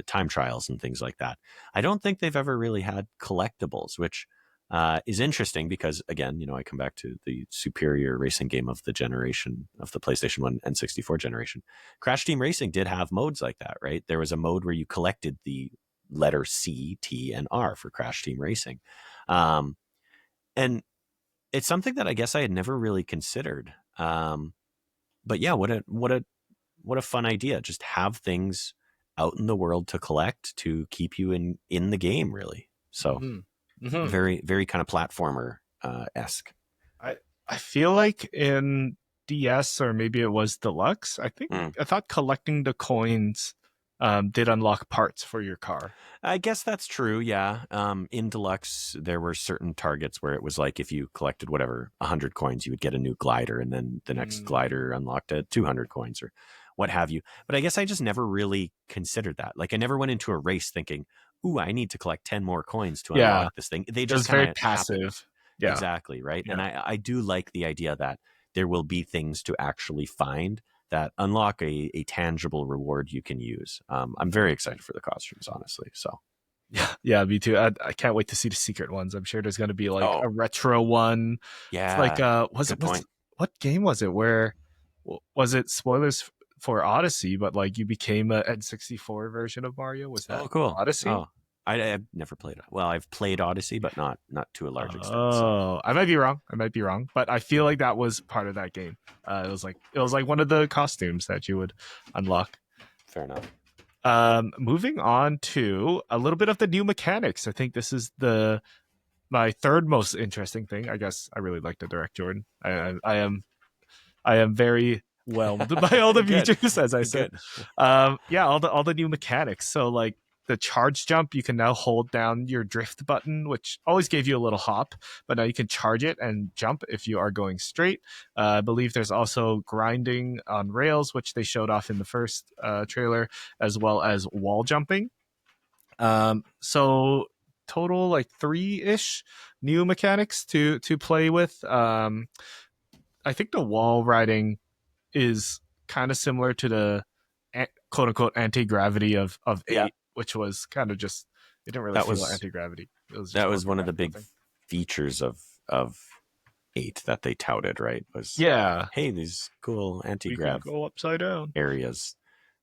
time trials and things like that. I don't think they've ever really had collectibles, which is interesting because, again, I come back to the superior racing game of the generation of the PlayStation 1 and 64 generation. Crash Team Racing did have modes like that, right? There was a mode where you collected the letter C, T, and R for Crash Team Racing. And it's something that I guess I had never really considered. But yeah, what a fun idea. Just have things out in the world to collect to keep you in the game, really. So very, very kind of platformer esque. I feel like in DS, or maybe it was Deluxe, I thought collecting the coins did unlock parts for your car. I guess that's true. Yeah. In Deluxe, there were certain targets where it was like, if you collected 100 coins, you would get a new glider, and then the next glider unlocked at 200 coins or what have you. But I guess I just never really considered that. Like, I never went into a race thinking, "Ooh, I need to collect 10 more coins to unlock this thing." They just very kind of passive. happened. Yeah. Exactly. Right. Yeah. And I do like the idea that there will be things to actually find that unlock a tangible reward you can use. I'm very excited for the costumes, honestly. So Yeah, me too. I can't wait to see the secret ones. I'm sure there's going to be like Oh, a retro one. It's like yeah. was it Good what's point. what game was it where was it spoilers for Odyssey, but like you became a N64 version of Mario? Was that Oh, cool. Odyssey? Oh, I've never played it. Well, I've played Odyssey, but not to a large extent. So Oh, I might be wrong. I might be wrong, but I feel like that was part of that game. It was like one of the costumes that you would unlock. fair enough. Moving on to a little bit of the new mechanics. I think this is the my third most interesting thing. I guess I really like the direct, Jordan. I am very whelmed by all the Good. features, as I said. Good. Yeah, all the new mechanics. So like the charge jump, you can now hold down your drift button, which always gave you a little hop, but now you can charge it and jump if you are going straight. I believe there's also grinding on rails, which they showed off in the first trailer, as well as wall jumping. So total like three ish new mechanics to play with. I think the wall riding is kind of similar to the quote unquote anti gravity of Yeah, eight, which was kind of just it didn't really that feel was anti gravity. It was just that more was of a one of the gravity big thing. features of eight that they touted. Right? Was Yeah, hey, these cool anti we can grav go upside down. areas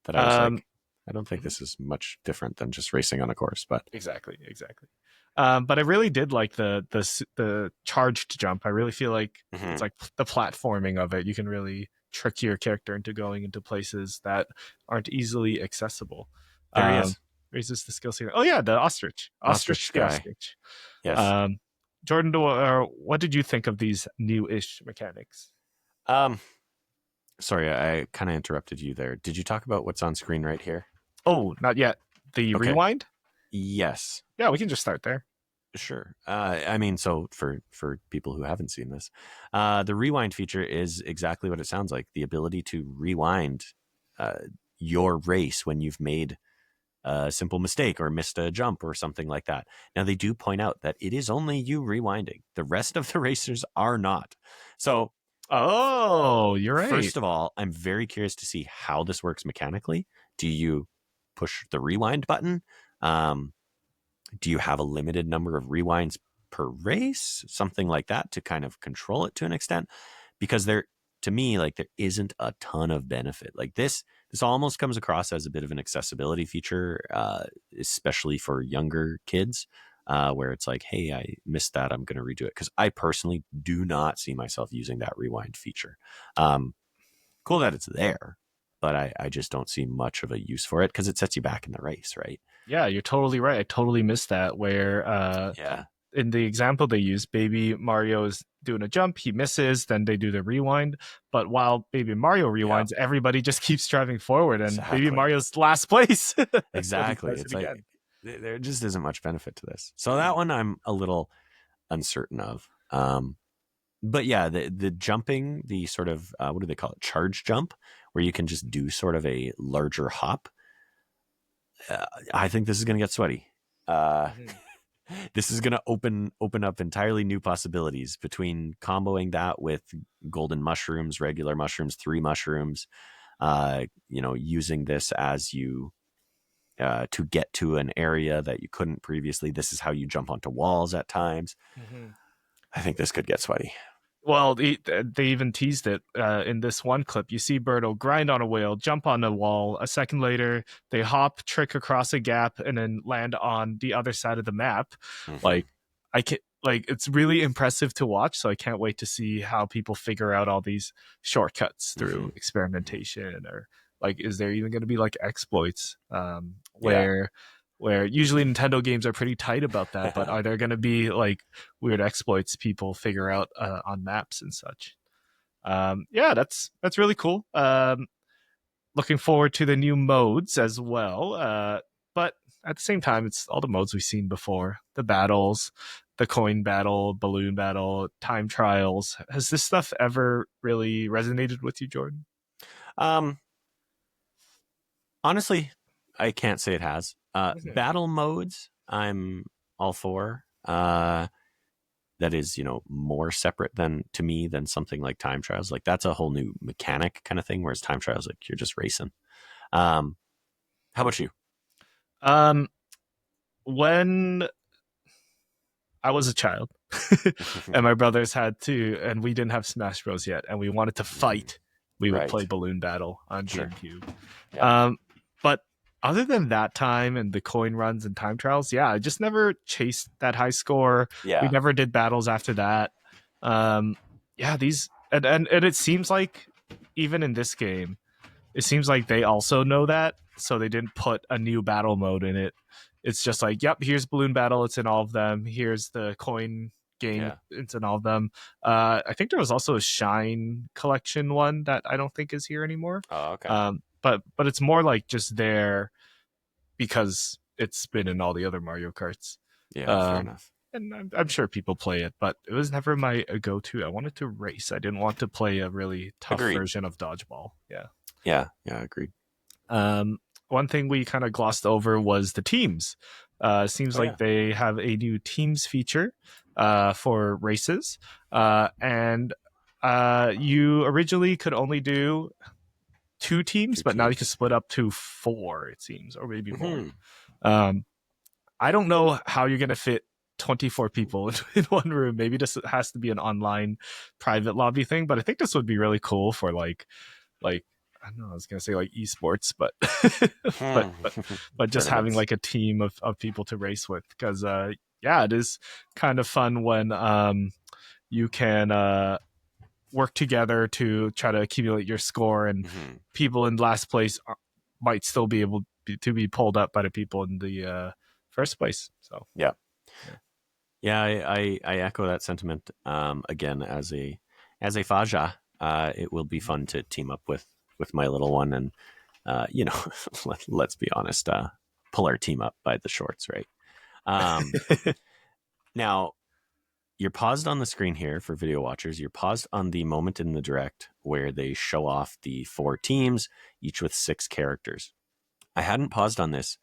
that I was Um, like, I don't think this is much different than just racing on a course, but exactly, exactly. But I really did like the charged jump. I really feel like it's mhm. like the platforming of it. You can really trick your character into going into places that aren't easily accessible. There he Um, is, raises the skill ceiling. Oh yeah, the ostrich the guy. ostrich. Yes. Um, Jordan, what did you think of these new-ish mechanics? Um, sorry, I kind of interrupted you there. Did you talk about what's on screen right here? Oh, not yet. The Okay. rewind. Yes. Yeah, we can just start there. Sure. I mean, so for people who haven't seen this, the rewind feature is exactly what it sounds like: the ability to rewind uh, your race when you've made a simple mistake or missed a jump or something like that. Now, they do point out that it is only you rewinding; the rest of the racers are not. So, Oh, you're right. first of all, I'm very curious to see how this works mechanically. Do you push the rewind button? Um, do you have a limited number of rewinds per race, something like that, to kind of control it to an extent? Because there, to me, like there isn't a ton of benefit. Like this almost comes across as a bit of an accessibility feature, especially for younger kids, where it's like, hey, I missed that, I'm going to redo it. Because I personally do not see myself using that rewind feature. um, Cool that it's there, but I just don't see much of a use for it because it sets you back in the race, right? Yeah, you're totally right. I totally missed that. Where Yeah, in the example they use, Baby Mario is doing a jump, he misses, then they do the rewind. But while Baby Mario yeah, rewinds, everybody just keeps driving forward, and Baby exactly. Mario's last place when he Exactly. does it It's like again. there just isn't much benefit to this. So that Mm-mm. one I'm a little uncertain of. But yeah, the jumping, the sort of what do they call it, charge jump, where you can just do sort of a larger hop. I think this is going to get sweaty. Uh, Mhm. this is going to open up entirely new possibilities between comboing that with golden mushrooms, regular mushrooms, three mushrooms. Using this as you to get to an area that you couldn't previously. This is how you jump onto walls at times. Mhm. I think this could get sweaty. Well, they even teased it in this one clip. You see Birdo grind on a whale, jump on a wall. A second later, they hop, trick across a gap, and then land on the other side of the map. Mm-hmm. Like, I can like it's really impressive to watch. So I can't wait to see how people figure out all these shortcuts Mm-hmm. through experimentation, or like, is there even going to be like exploits Yeah. where usually Nintendo games are pretty tight about that, but are there going to be like weird exploits people figure out on maps and such? Yeah, that's really cool. Looking forward to the new modes as well. But at the same time, it's all the modes we've seen before: the battles, the coin battle, balloon battle, time trials. Has this stuff ever really resonated with you, Jordan? um, Honestly, I can't say it has. Mhm. Battle modes, I'm all for. That is, more separate than to me than something like time trials. Like that's a whole new mechanic kind of thing. Whereas time trials, like you're just racing. Um, how about you? Um, when I was a child, and my brothers had to, and we didn't have Smash Bros yet, and we wanted to fight, we would play Right. Balloon Battle on Sure. GameCube. Yeah. But other than that time and the coin runs and time trials, yeah, I just never chased that high score. We Yeah. never did battles after that. Um, yeah, these and it seems like even in this game, it seems like they also know that, so they didn't put a new battle mode in it. It's just like, yep, here's Balloon Battle, it's in all of them. Here's the coin game, Yeah. it's in all of them. I think there was also a Shine collection one that I don't think is here anymore. Oh, okay. But it's more like just there because it's been in all the other Mario Karts. Yeah, fair Um, enough. and I'm sure people play it, but it was never my go-to. I wanted to race. I didn't want to play a really tough Agreed. version of dodgeball. Yeah. Yeah, agreed. One thing we kind of glossed over was the teams. Seems like they have a new teams feature for races, and you originally could only do two teams, but now you can split up to four, it seems, or maybe more. I don't know how you're going to fit 24 people in one room. Maybe this has to be an online private lobby thing, but I think this would be really cool for like I don't know, I was gonna say like esports, but but just having like a team of people to race with, because yeah, it is kind of fun when you can work together to try to accumulate your score, and people in last place might still be able to be pulled up by the people in the first place. So yeah, I echo that sentiment. Again, as a Faja, it will be fun to team up with my little one, and you know, let's be honest, pull our team up by the shorts, right? Now, you're paused on the screen here for video watchers. You're paused on the moment in the direct where they show off the 4 teams, each with 6 characters. I hadn't paused on this,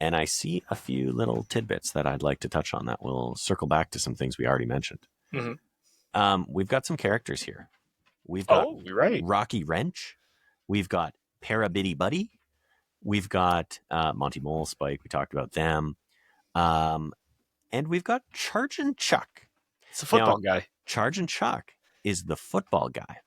and I see a few little tidbits that I'd like to touch on that will circle back to some things we already mentioned. We've got some characters here. We've got Rocky Wrench. We've got Parabitty Buddy. We've got Monty Mole, Spike. We talked about them. And we've got Chargin' Chuck. It's a football guy. Chargin' Chuck is the football guy,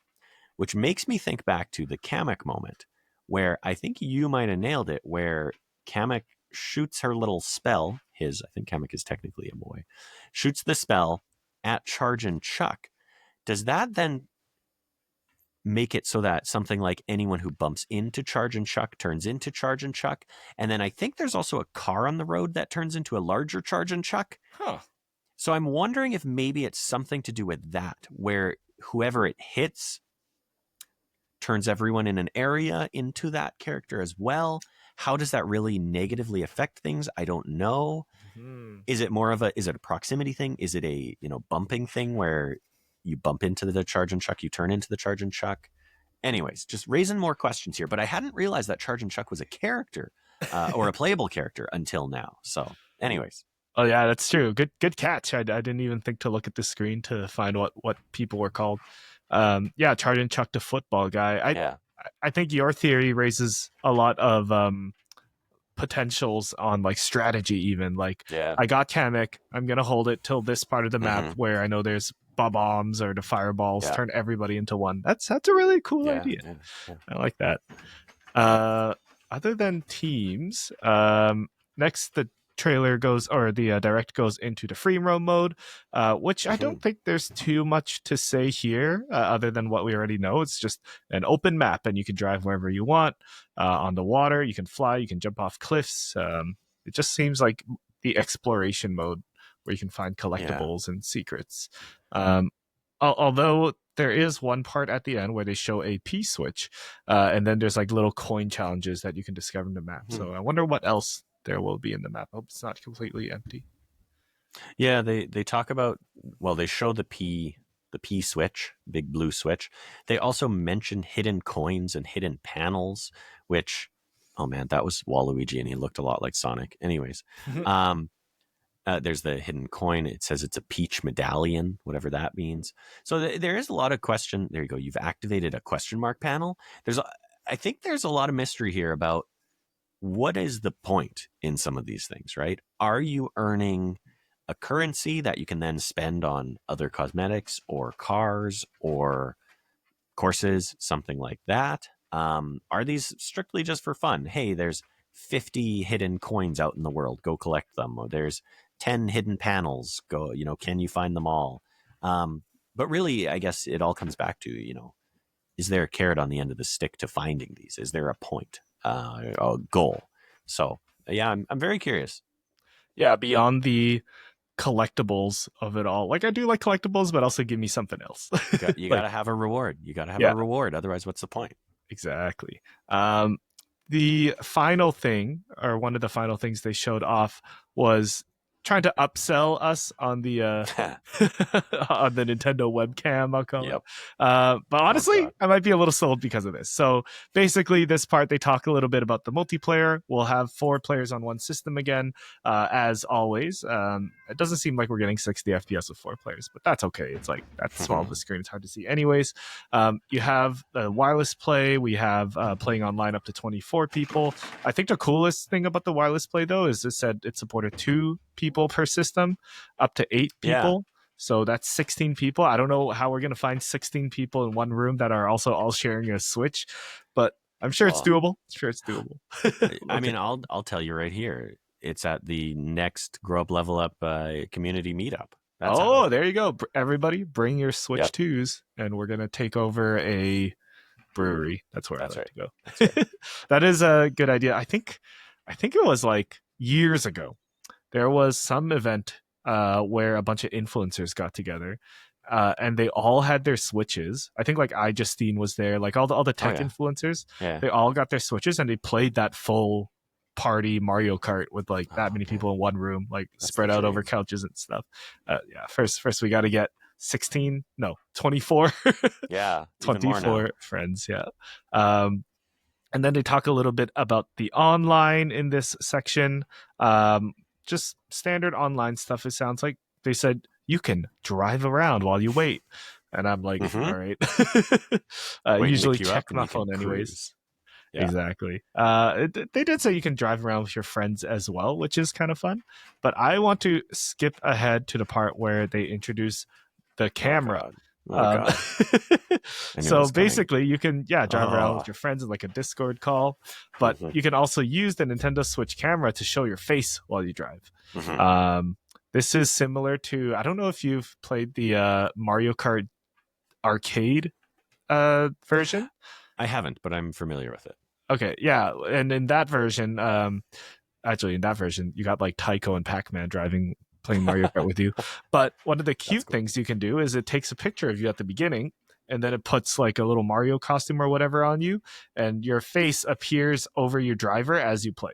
which makes me think back to the Kamek moment, where I think you might have nailed it, where Kamek shoots her little spell. I think Kamek is technically a boy. Shoots the spell at Chargin' Chuck. Does that then make it so that something like anyone who bumps into Chargin' Chuck turns into Chargin' Chuck? And then I think there's also a car on the road that turns into a larger Chargin' Chuck. So I'm wondering if maybe it's something to do with that, where whoever it hits turns everyone in an area into that character as well. How does that really negatively affect things? I don't know. Is it a proximity thing? Is it a, bumping thing where you bump into the Chargin' Chuck, you turn into the Chargin' Chuck? Anyways, just raising more questions here, but I hadn't realized that Chargin' Chuck was a character or a playable character until now. So anyways. Oh yeah, that's true. Good catch. I didn't even think to look at the screen to find what people were called. Yeah, Chargin' Chuck, the football guy. I think your theory raises a lot of potentials on like strategy even. Like, I got Kamek, I'm gonna hold it till this part of the map where I know there's bombs or the fireballs, turn everybody into one. That's a really cool idea. I like that. Other than teams, next the trailer goes, or the direct goes into the free roam mode, which I don't think there's too much to say here other than what we already know. It's just an open map and you can drive wherever you want on the water, you can fly, you can jump off cliffs. It just seems like the exploration mode where you can find collectibles and secrets. Although there is one part at the end where they show a P-switch, and then there's like little coin challenges that you can discover in the map. So I wonder what else there will be in the map. I hope it's not completely empty. Yeah, they talk about, they show the P switch, big blue switch. They also mention hidden coins and hidden panels, which, oh man, that was Waluigi and he looked a lot like Sonic. Anyways, there's the hidden coin. It says it's a Peach medallion, whatever that means. So there is a lot of question. There you go. You've activated a question mark panel. I think there's a lot of mystery here about what is the point in some of these things, right? Are you earning a currency that you can then spend on other cosmetics or cars or courses, something like that? Are these strictly just for fun? Hey, there's 50 hidden coins out in the world. Go collect them. Or there's 10 hidden panels. Go, can you find them all? But really, I guess it all comes back to, is there a carrot on the end of the stick to finding these? Is there a point, a goal? So, yeah, I'm very curious. Yeah, beyond the collectibles of it all. Like I do like collectibles, but also give me something else. You got Like to have a reward. You got to have a yeah, reward. Otherwise, what's the point? exactly. The final thing, or one of the final things they showed off, was trying to upsell us on the on the Nintendo webcam, I'll call it. Yep. But Oh, honestly, God. I might be a little sold because of this. So basically, this part they talk a little bit about the multiplayer. We'll have 4 players on one system again, as always. It doesn't seem like we're getting 60 FPS with 4 players, but that's okay. It's like that small of a screen; it's hard to see, anyways. You have the wireless play. We have playing online up to 24 people. I think the coolest thing about the wireless play, though, is it said it supported 2 people per system, up to 8 Yeah. people. So that's 16 people. I don't know how we're going to find 16 people in one room that are also all sharing a Switch, but I'm sure it's Well, doable. Sure it's doable. I Okay. mean, I'll tell you right here. It's at the next Grow Up Level Up community meetup. That's how. Oh, there you go. Everybody bring your Switch Yep. 2s and we're going to take over a brewery. That's where I That's like right. to go. That's right. That is a good idea. I think it was like years ago. There was some event where a bunch of influencers got together, and they all had their Switches. I think like iJustine was there, like all the Oh tech yeah. influencers. Yeah. They all got their Switches and they played that full party Mario Kart with like that Oh many man, people in one room, like that's the spread out over dream. couches and stuff. Yeah, first we got to get 16, no, 24, Yeah, even more now. 24 friends. Yeah. Um, and then they talk a little bit about the online in this section. Um, just standard online stuff. It sounds like they said you can drive around while you wait, and I'm like, Mm-hmm. all right. Waiting to Usually queue up, check and my you can phone anyways. cruise. Yeah. Exactly. They did say you can drive around with your friends as well, which is kind of fun. But I want to skip ahead to the part where they introduce the Oh camera. god. Oh um, god. I knew it so was coming. basically, you can drive around Oh. with your friends in like a Discord call, but Mm-hmm. you can also use the Nintendo Switch camera to show your face while you drive. Mm-hmm. This is similar to, I don't know if you've played the Mario Kart arcade version. I haven't, but I'm familiar with it. Okay, yeah, and in that version, actually in that version, you got like Tycho and Pac-Man driving, playing Mario Kart with you. But one of the That's cute cool. things you can do is it takes a picture of you at the beginning, and then it puts like a little Mario costume or whatever on you, and your face appears over your driver as you play.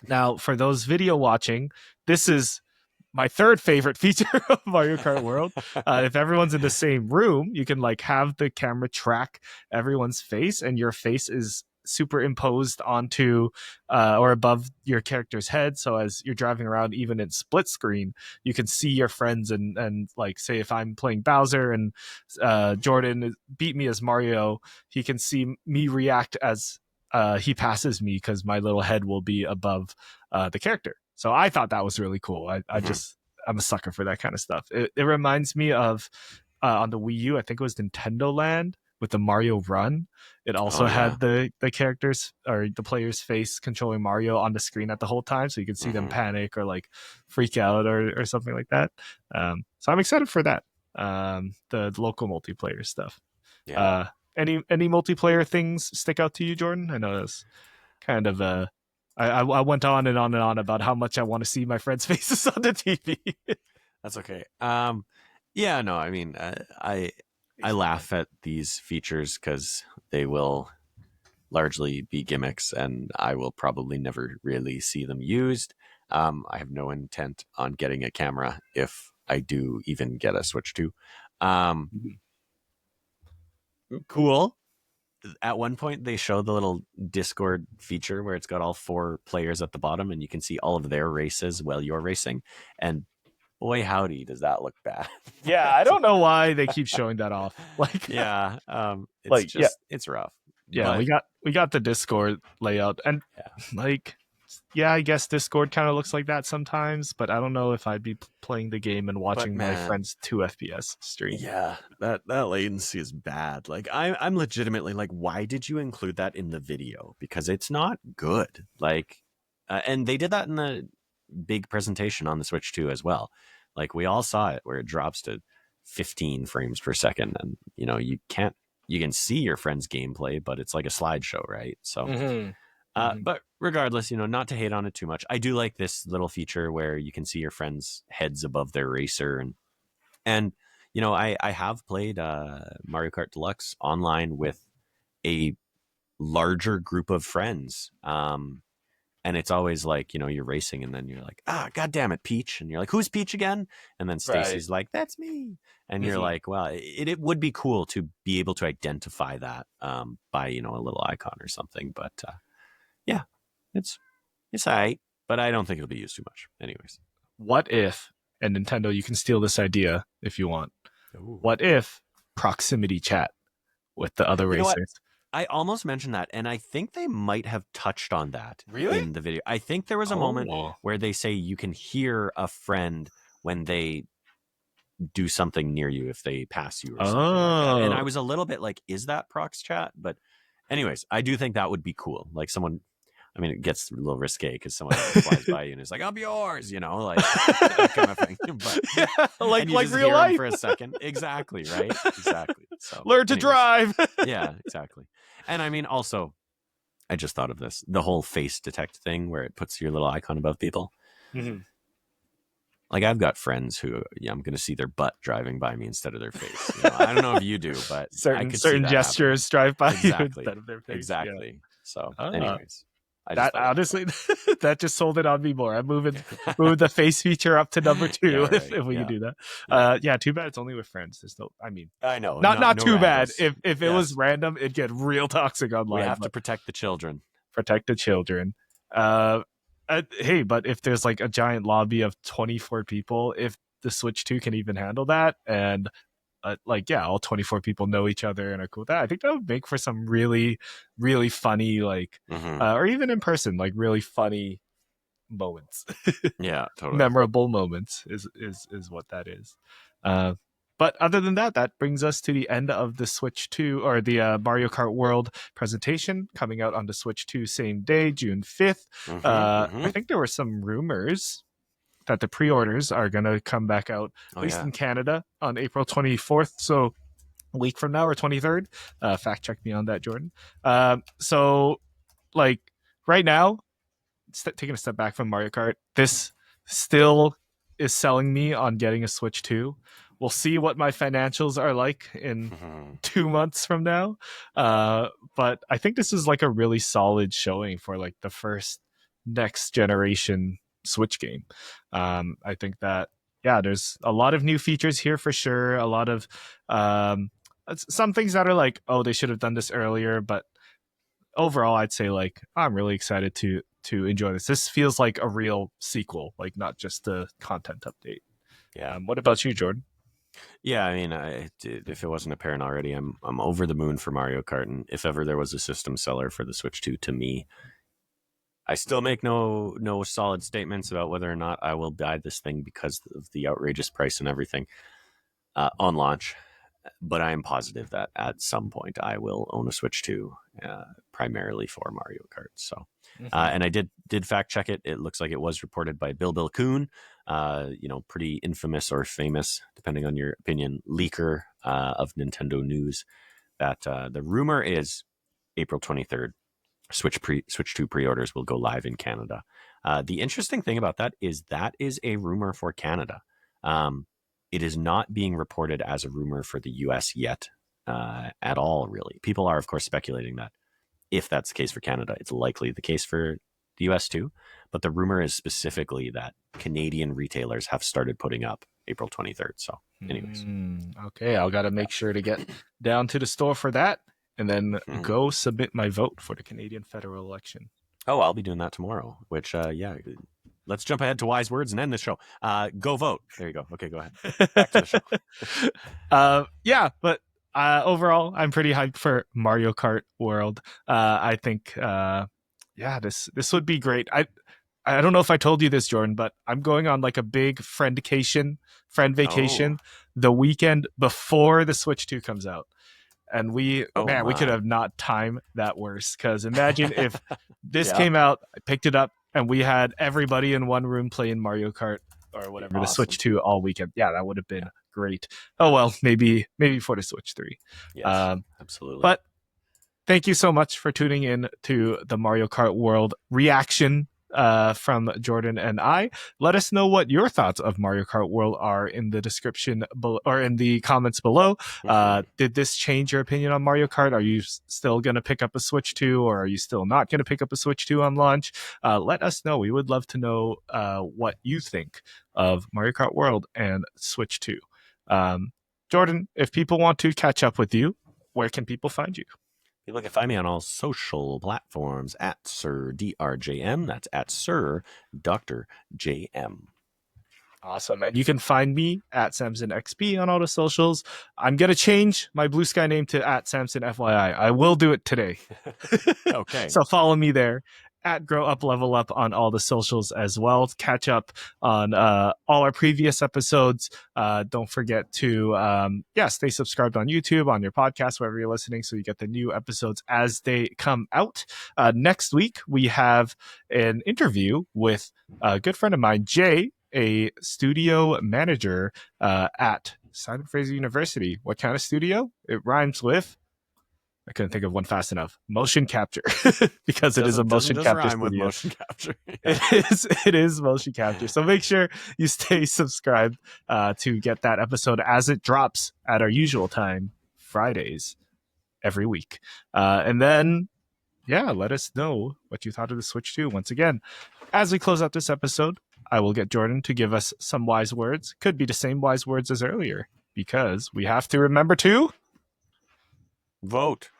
Now, for those video watching, this is my third favorite feature of Mario Kart World. If everyone's in the same room, you can like have the camera track everyone's face, and your face is superimposed onto or above your character's head. So as you're driving around, even in split screen, you can see your friends and like say if I'm playing Bowser and Jordan beat me as Mario, he can see me react as he passes me because my little head will be above the character. So I thought that was really cool. I Mm-hmm. just I'm a sucker for that kind of stuff. It reminds me of on the Wii U, I think it was Nintendo Land with the Mario Run. It Oh also yeah. had the characters or the player's face controlling Mario on the screen at the whole time, so you could see them Mm-hmm. panic or like freak out or something like that. So I'm excited for that. The local multiplayer stuff. Yeah. Uh, any multiplayer things stick out to you, Jordan? I know that's kind of I went on and on and on about how much I want to see my friends' faces on the TV. That's okay. Yeah, no, I mean, I laugh at these features because they will largely be gimmicks, and I will probably never really see them used. I have no intent on getting a camera if I do even get a Switch 2. Um, cool. At one point, they show the little Discord feature where it's got all 4 players at the bottom, and you can see all of their races while you're racing. And boy, howdy, does that look bad. Yeah, I don't know why they keep showing that off. Like, Yeah, it's like yeah, just it's rough. Yeah, But we got the Discord layout, and yeah, like, yeah, I guess Discord kind of looks like that sometimes, but I don't know if I'd be playing the game and but watching my man, friend's 2 FPS stream. yeah, that latency is bad. Like I'm legitimately like, why did you include that in the video? Because it's not good. Like, and they did that in the big presentation on the Switch 2 as well. Like we all saw it where it drops to 15 frames per second, and you can see your friend's gameplay, but it's like a slideshow, right? So, Mm-hmm. Mm-hmm. but regardless, not to hate on it too much. I do like this little feature where you can see your friends' heads above their racer, and I have played Mario Kart Deluxe online with a larger group of friends. And it's always like, you're racing and then you're like, God damn it, Peach. And you're like, who's Peach again? And then Right. Stacy's like, that's me. And you're Mm-hmm. like, well, it would be cool to be able to identify that by, a little icon or something. But yeah, it's, it's all right. But I don't think it'll be used too much. Anyways. What if, and Nintendo, you can steal this idea if you want. Ooh. What if proximity chat with the other You know what? racers? I almost mentioned that, and I think they might have touched on that Really? in the video. I think there was a moment Oh. where they say you can hear a friend when they do something near you if they pass you or something like that. And I Oh. was a little bit like, is that prox chat? But anyways, I do think that would be cool. Like someone, I mean, it gets a little risque because someone flies by you and is like, "I'll be yours," like that kind of thing. But Yeah, and you like just real hear them life. for a second. Exactly, right? Exactly. So Learn to anyways, drive. yeah, exactly. And I mean, also, I just thought of this: the whole face detect thing, where it puts your little icon above people. Mm-hmm. Like I've got friends who, I'm going to see their butt driving by me instead of their face. I don't know if you do, but I could see Certain that happening. gestures drive by you Exactly, instead of their face. Yeah. exactly. So, Ah, anyways, I just that thought it'd be honestly, that just sold it on me more. I'm moving the face feature up to number yeah, two if right. we can Yeah, do that. yeah. Yeah. Too bad it's only with friends. There's no. I mean, I know. not No too bad. randos. If it was Yes, random, it'd get real toxic we online. have to But protect the children. protect the children. Uh, hey, but if there's like a giant lobby of 24 people, if the Switch 2 can even handle that, and like, yeah, all 24 people know each other and are cool with that, I think that would make for some really, really funny, like, Mm-hmm. or even in person, like really funny moments. Yeah, totally. Memorable moments is what that is. Uh, but other than that, that brings us to the end of the Switch 2 or the Mario Kart World presentation coming out on the Switch 2 same day, June 5th. Mm-hmm. I Mm-hmm. think there were some rumors that the pre-orders are going to come back out, Oh at least yeah. in Canada, on April 24th. So a week from now or 23rd. Fact check me on that, Jordan. So, like, right now, taking a step back from Mario Kart, this still is selling me on getting a Switch 2. We'll see what my financials are like in Mm-hmm. 2 months from now. But I think this is like a really solid showing for like the first next generation Switch game. I think that, yeah, there's a lot of new features here for sure. A lot of some things that are like, oh, they should have done this earlier, but overall, I'd say like I'm really excited to enjoy this. This feels like a real sequel, like not just a content update. Yeah. What about you, Jordan? Yeah, I mean, if it wasn't apparent already, I'm over the moon for Mario Kart, and if ever there was a system seller for the Switch 2, to me, I still make no solid statements about whether or not I will buy this thing because of the outrageous price and everything on launch. But I am positive that at some point I will own a Switch 2, primarily for Mario Kart. So, Mm-hmm. and I did fact check it. It looks like it was reported by Bill Coon, pretty infamous or famous, depending on your opinion, leaker of Nintendo news. That the rumor is April 23rd. Switch 2 pre-orders will go live in Canada. The interesting thing about that is a rumor for Canada. Um, it is not being reported as a rumor for the US yet at all, really. People are, of course, speculating that if that's the case for Canada, it's likely the case for the US too. But the rumor is specifically that Canadian retailers have started putting up April 23rd. So, anyways. Okay, I'll got to Yeah. make sure to get down to the store for that, and then Mhm. go submit my vote for the Canadian federal election. Oh, I'll be doing that tomorrow, which, yeah, let's jump ahead to wise words and end the show. Go vote. There you go. Okay, go ahead. Back to the show. Yeah, but Overall, I'm pretty hyped for Mario Kart World. I think, yeah, this would be great. I don't know if I told you this, Jordan, but I'm going on like a big friend Oh, vacation the weekend before the Switch 2 comes out. And oh we could my. have not timed that worse. Because imagine if this Yeah, came out, I picked it up, and we had everybody in one room playing Mario Kart or be whatever the Switch awesome. 2 all weekend. Yeah, that would have Yeah. been great. Oh well, maybe for the Switch 3. Yes, Um, absolutely. but thank you so much for tuning in to the Mario Kart World reaction from Jordan and I. Let us know what your thoughts of Mario Kart World are in the description or in the comments below. Hmm. Did this change your opinion on Mario Kart? Are you still going to pick up a Switch 2 or are you still not going to pick up a Switch 2 on launch? Let us know. We would love to know what you think of Mario Kart World and Switch 2. Um, Jordan, if people want to catch up with you, where can people find you? You can find me on all social platforms at Sir DRJM. That's at Sir Dr. JM. Awesome. And you can find me at Samson XP on all the socials. I'm going to change my Blue Sky name to at Samson FYI. I will do it today. Okay. So follow me there at Grow Up Level Up on all the socials as well. Catch up on all our previous episodes. Don't forget to, stay subscribed on YouTube, on your podcast, wherever you're listening, so you get the new episodes as they come out. Next week, we have an interview with a good friend of mine, Jay, a studio manager at Simon Fraser University. What kind of studio? It rhymes with, I couldn't think of one fast enough. Motion capture, because it is a motion Doesn't capture rhyme with studio. motion capture. Yeah. It is motion capture. So make sure you stay subscribed to get that episode as it drops at our usual time, Fridays every week. And then, yeah, let us know what you thought of the Switch 2. Once again, as we close out this episode, I will get Jordan to give us some wise words. Could be the same wise words as earlier, because we have to remember to Vote.